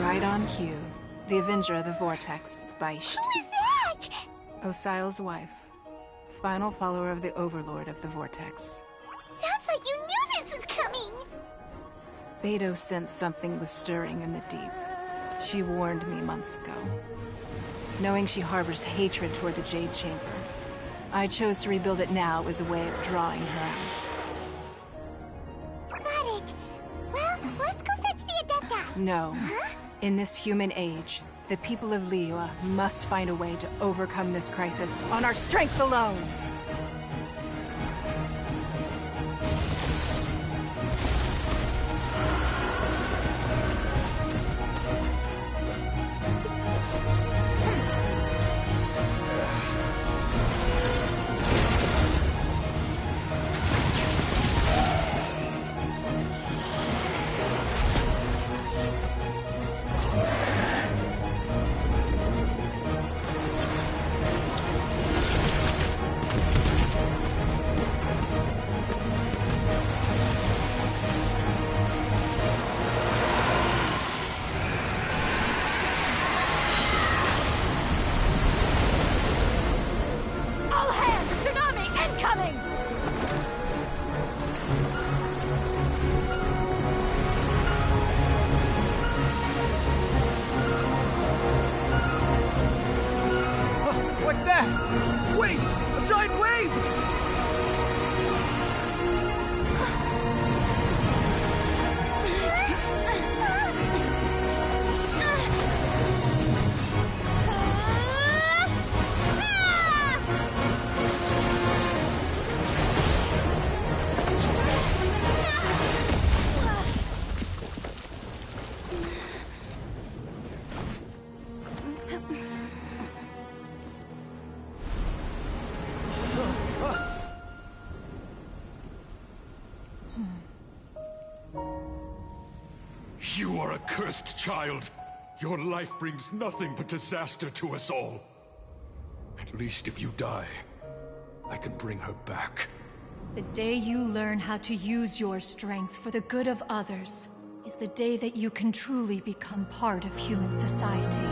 Right on cue. The Avenger of the Vortex, by Who is that? Osial's wife. Final follower of the Overlord of the Vortex. Sounds like you knew this was coming! Beidou sensed something was stirring in the deep. She warned me months ago. Knowing she harbors hatred toward the Jade Chamber, I chose to rebuild it now as a way of drawing her out. Got it. Well, let's go fetch the Adepta. No. Huh? In this human age, the people of Liyue must find a way to overcome this crisis on our strength alone! What's that? Wait! A giant wave! You are a cursed child. Your life brings nothing but disaster to us all. At least if you die, I can bring her back. The day you learn how to use your strength for the good of others is the day that you can truly become part of human society.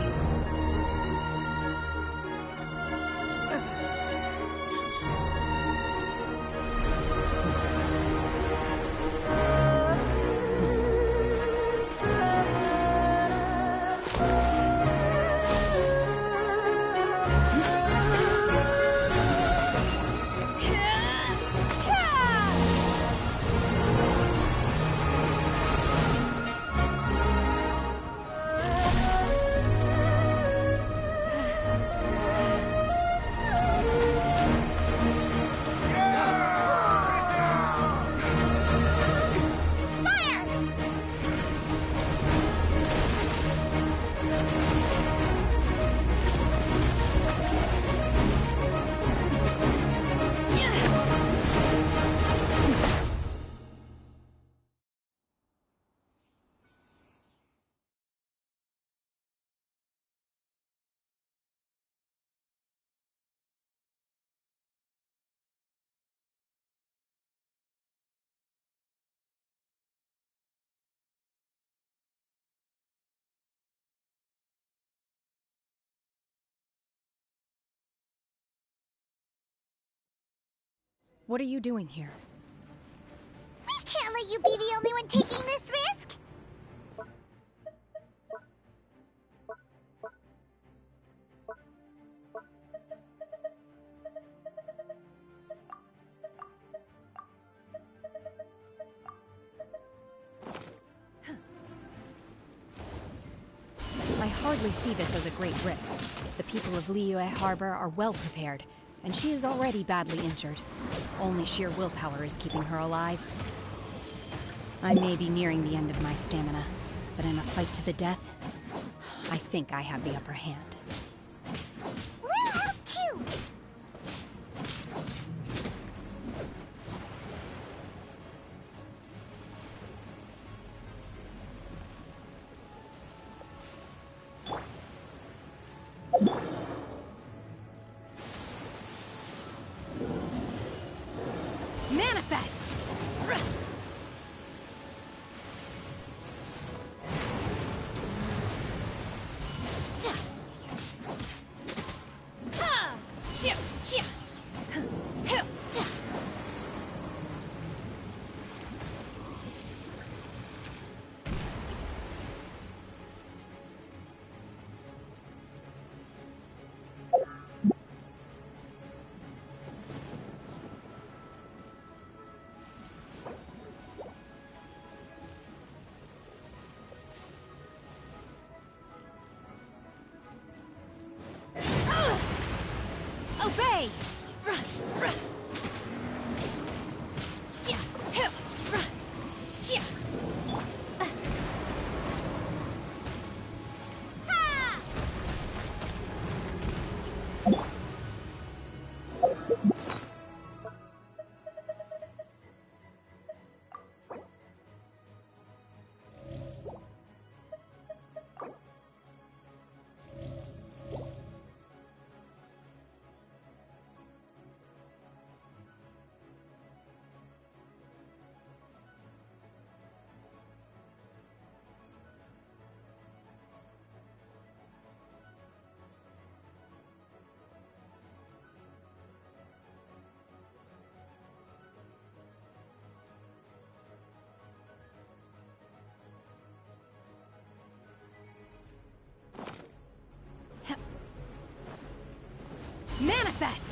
What are you doing here? We can't let you be the only one taking this risk! I hardly see this as a great risk. The people of Liyue Harbor are well prepared, and she is already badly injured. Only sheer willpower is keeping her alive. I may be nearing the end of my stamina, but in a fight to the death, I think I have the upper hand. We're out too! Manifest! Manifest!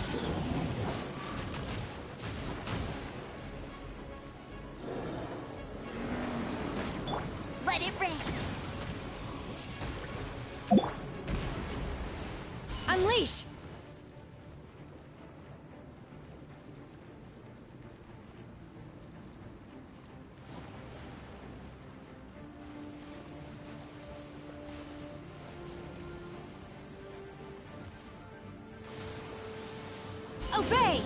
Let it rain! Unleash! Obey!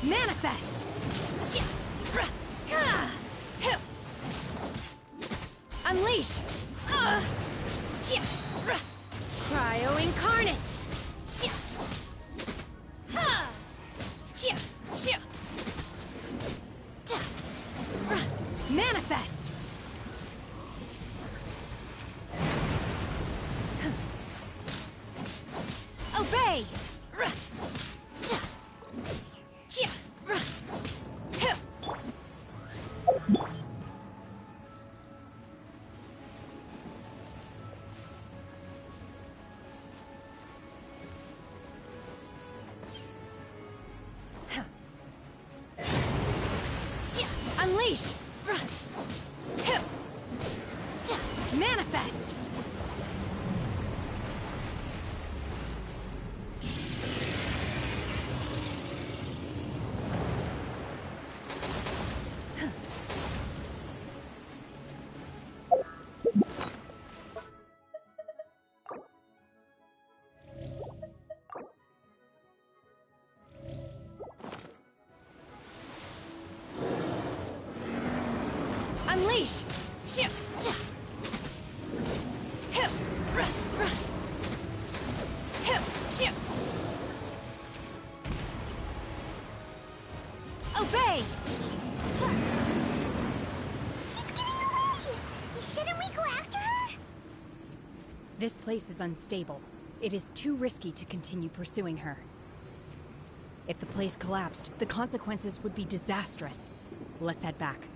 Manifest! Unleash! Cryo Incarnate! Manifest! Obey! Unleash! Manifest! Unleash! Obey! She's getting away! Shouldn't we go after her? This place is unstable. It is too risky to continue pursuing her. If the place collapsed, the consequences would be disastrous. Let's head back.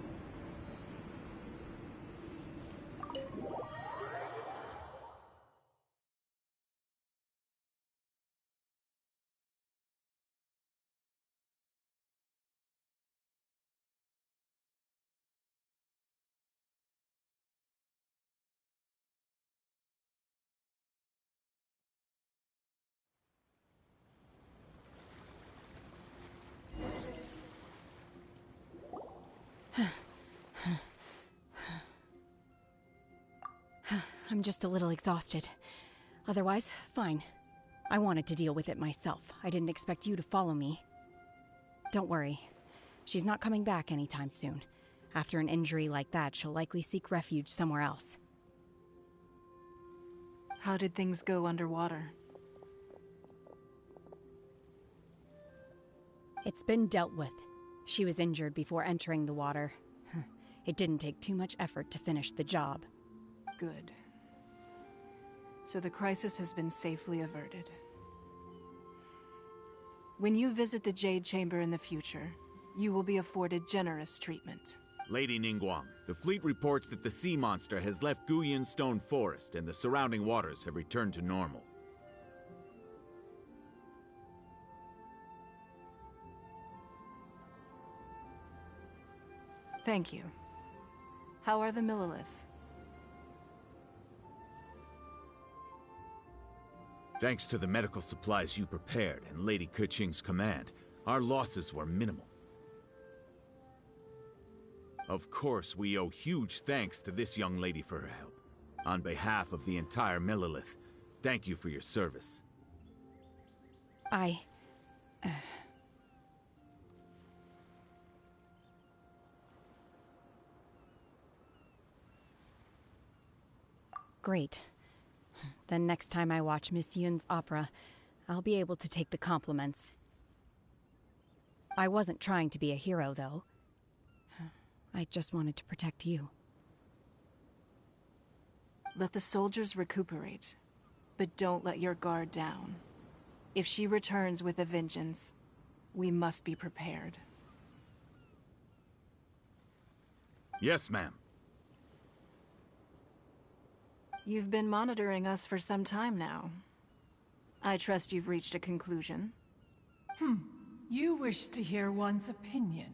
I'm just a little exhausted. Otherwise, fine. I wanted to deal with it myself. I didn't expect you to follow me. Don't worry. She's not coming back anytime soon. After an injury like that, she'll likely seek refuge somewhere else. How did things go underwater? It's been dealt with. She was injured before entering the water. It didn't take too much effort to finish the job. Good. So the crisis has been safely averted. When you visit the Jade Chamber in the future, you will be afforded generous treatment. Lady Ningguang, the fleet reports that the sea monster has left Guyun Stone Forest and the surrounding waters have returned to normal. Thank you. How are the Millilith? Thanks to the medical supplies you prepared and Lady Keqing's command, our losses were minimal. Of course, we owe huge thanks to this young lady for her help. On behalf of the entire Millilith, thank you for your service. Great. Then next time I watch Miss Yun's opera, I'll be able to take the compliments. I wasn't trying to be a hero, though. I just wanted to protect you. Let the soldiers recuperate, but don't let your guard down. If she returns with a vengeance, we must be prepared. Yes, ma'am. You've been monitoring us for some time now. I trust you've reached a conclusion. You wish to hear one's opinion.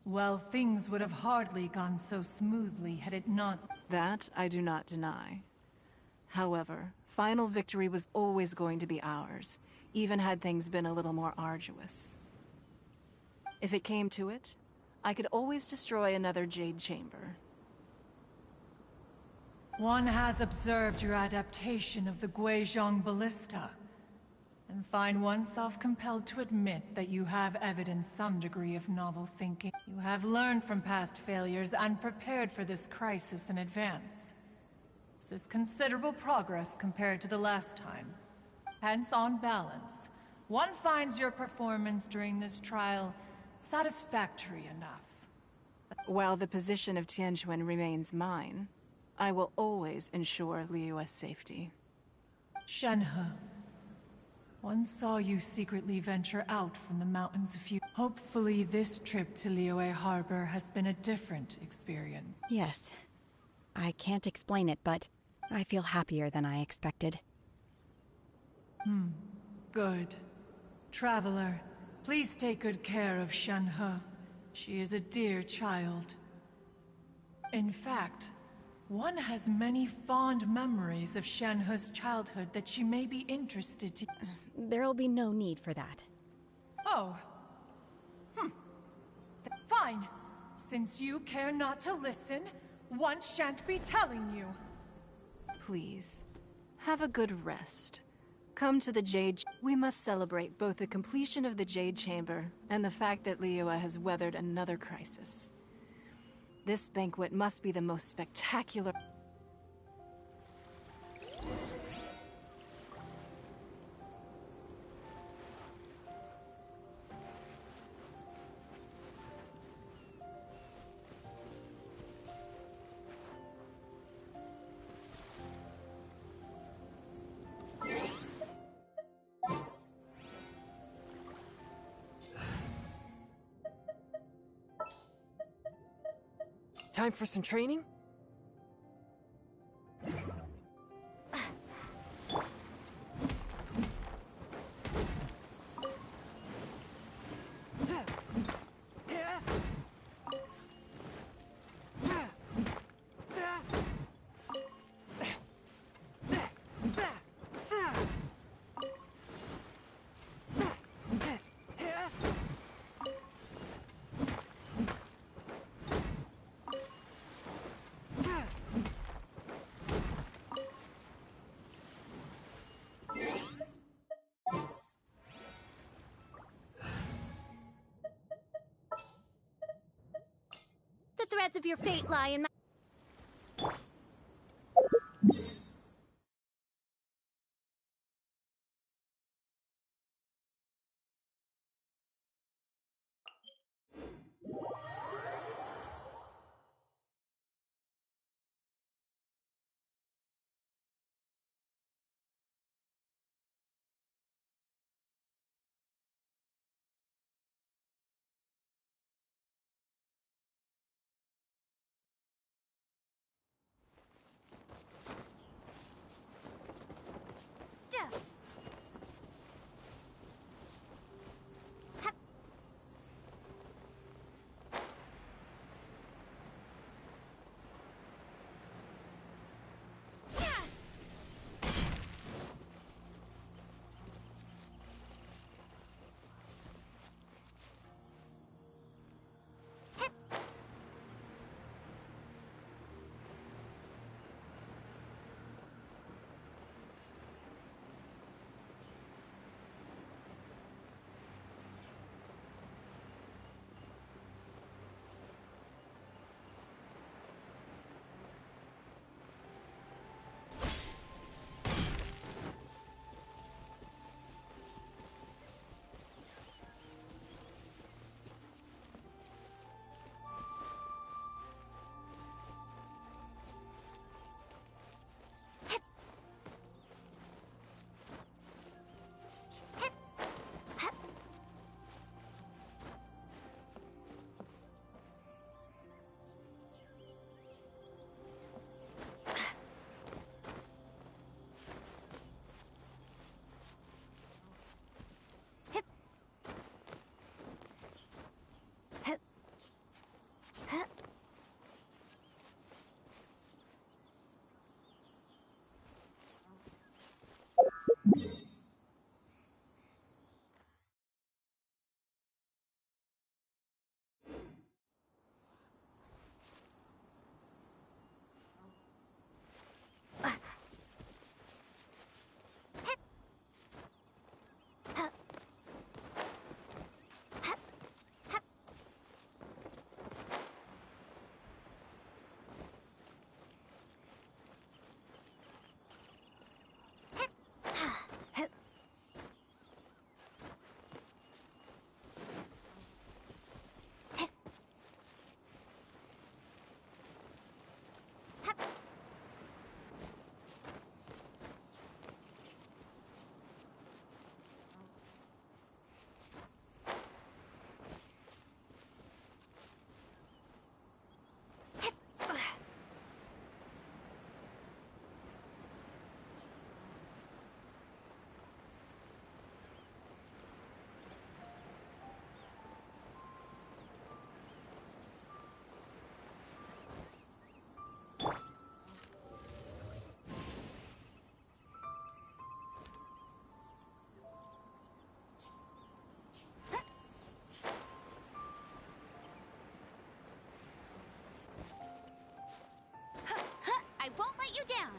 Well, things would have hardly gone so smoothly had it not... That I do not deny. However, final victory was always going to be ours, even had things been a little more arduous. If it came to it, I could always destroy another Jade Chamber. One has observed your adaptation of the Guizhong Ballista, and find oneself compelled to admit that you have evidenced some degree of novel thinking. You have learned from past failures and prepared for this crisis in advance. This is considerable progress compared to the last time. Hence, on balance, one finds your performance during this trial satisfactory enough. While the position of Tianquan remains mine, I will always ensure Liyue's safety. Shenhe, one saw you secretly venture out from the mountains a few... Hopefully this trip to Liyue Harbor has been a different experience. Yes. I can't explain it, but I feel happier than I expected. Good. Traveler, please take good care of Shenhe. She is a dear child. In fact, one has many fond memories of Shenhe's childhood that she may be interested to... There'll be no need for that. Oh. Fine. Since you care not to listen, one shan't be telling you. Please, have a good rest. Come to the Jade... We must celebrate both the completion of the Jade Chamber and the fact that Liyue has weathered another crisis. This banquet must be the most spectacular... Time for some training? The threads of your fate lie in my... you down.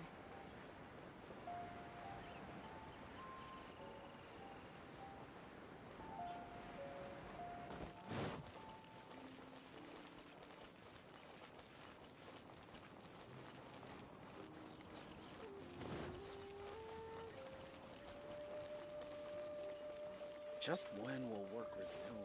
Just when will work resume?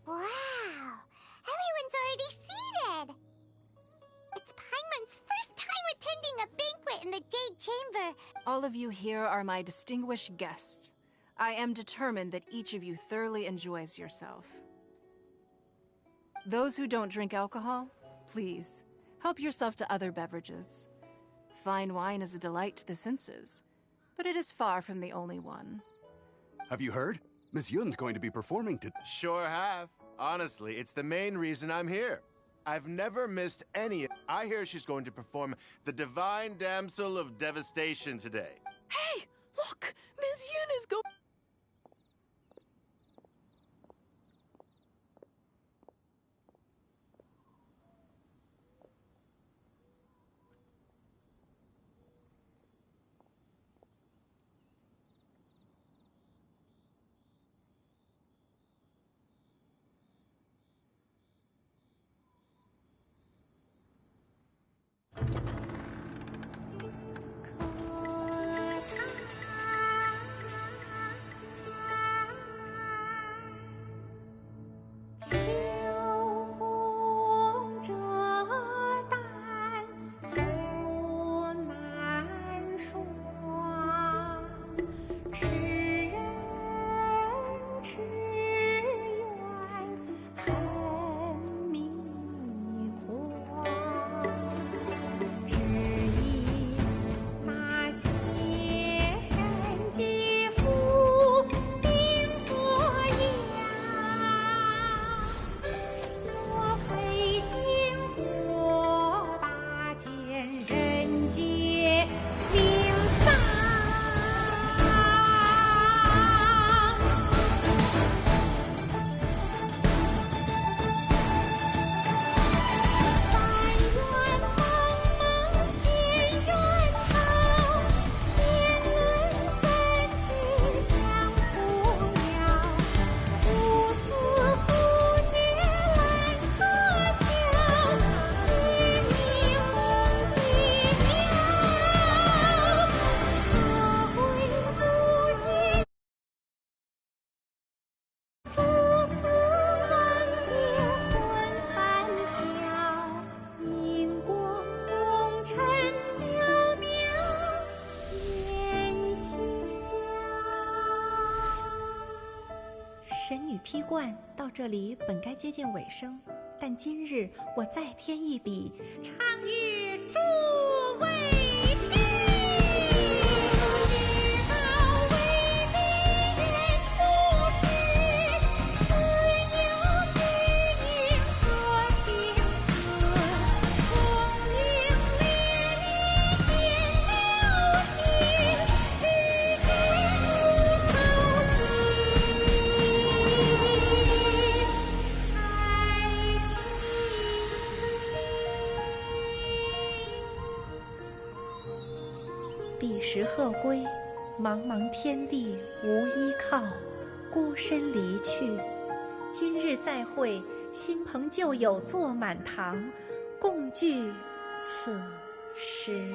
Wow! Everyone's already seated! It's Paimon's first time attending a banquet in the Jade Chamber. All of you here are my distinguished guests. I am determined that each of you thoroughly enjoys yourself. Those who don't drink alcohol, please, help yourself to other beverages. Fine wine is a delight to the senses, but it is far from the only one. Have you heard? Miss Yun's going to be performing today. Sure have. Honestly, it's the main reason I'm here. I've never missed any. I hear she's going to perform the Divine Damsel of Devastation today. Hey, look! Miss Yun is go-神女劈冠到这里本该接近尾声，但今日我再添一笔，唱与诸位听。世道为敌人不识，自有知音何情思？功名利几时鹤归？茫茫天地无依靠，孤身离去。今日再会，新朋旧友坐满堂，共聚此时。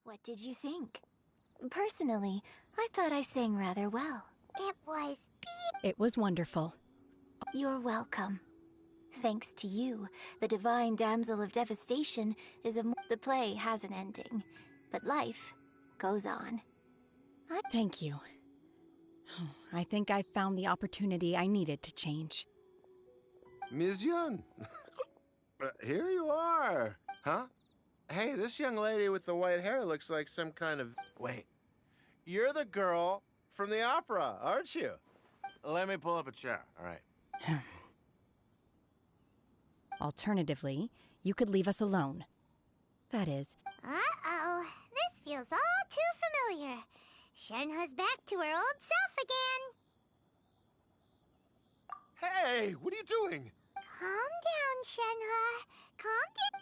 What did you think? Personally, I thought I sang rather well. It was It was wonderful. You're welcome. Thanks to you, the Divine Damsel of Devastation is the play has an ending, but life goes on. Thank you. I think I've found the opportunity I needed to change. Ms. Yun, here you are. Huh? Hey, this young lady with the white hair looks like some kind of... Wait, you're the girl from the opera, aren't you? Let me pull up a chair, all right. Alternatively, you could leave us alone. That is... Uh-oh. This feels all too familiar. Shenhe's back to her old self again. Hey, what are you doing? Calm down, Shenhe. Calm down.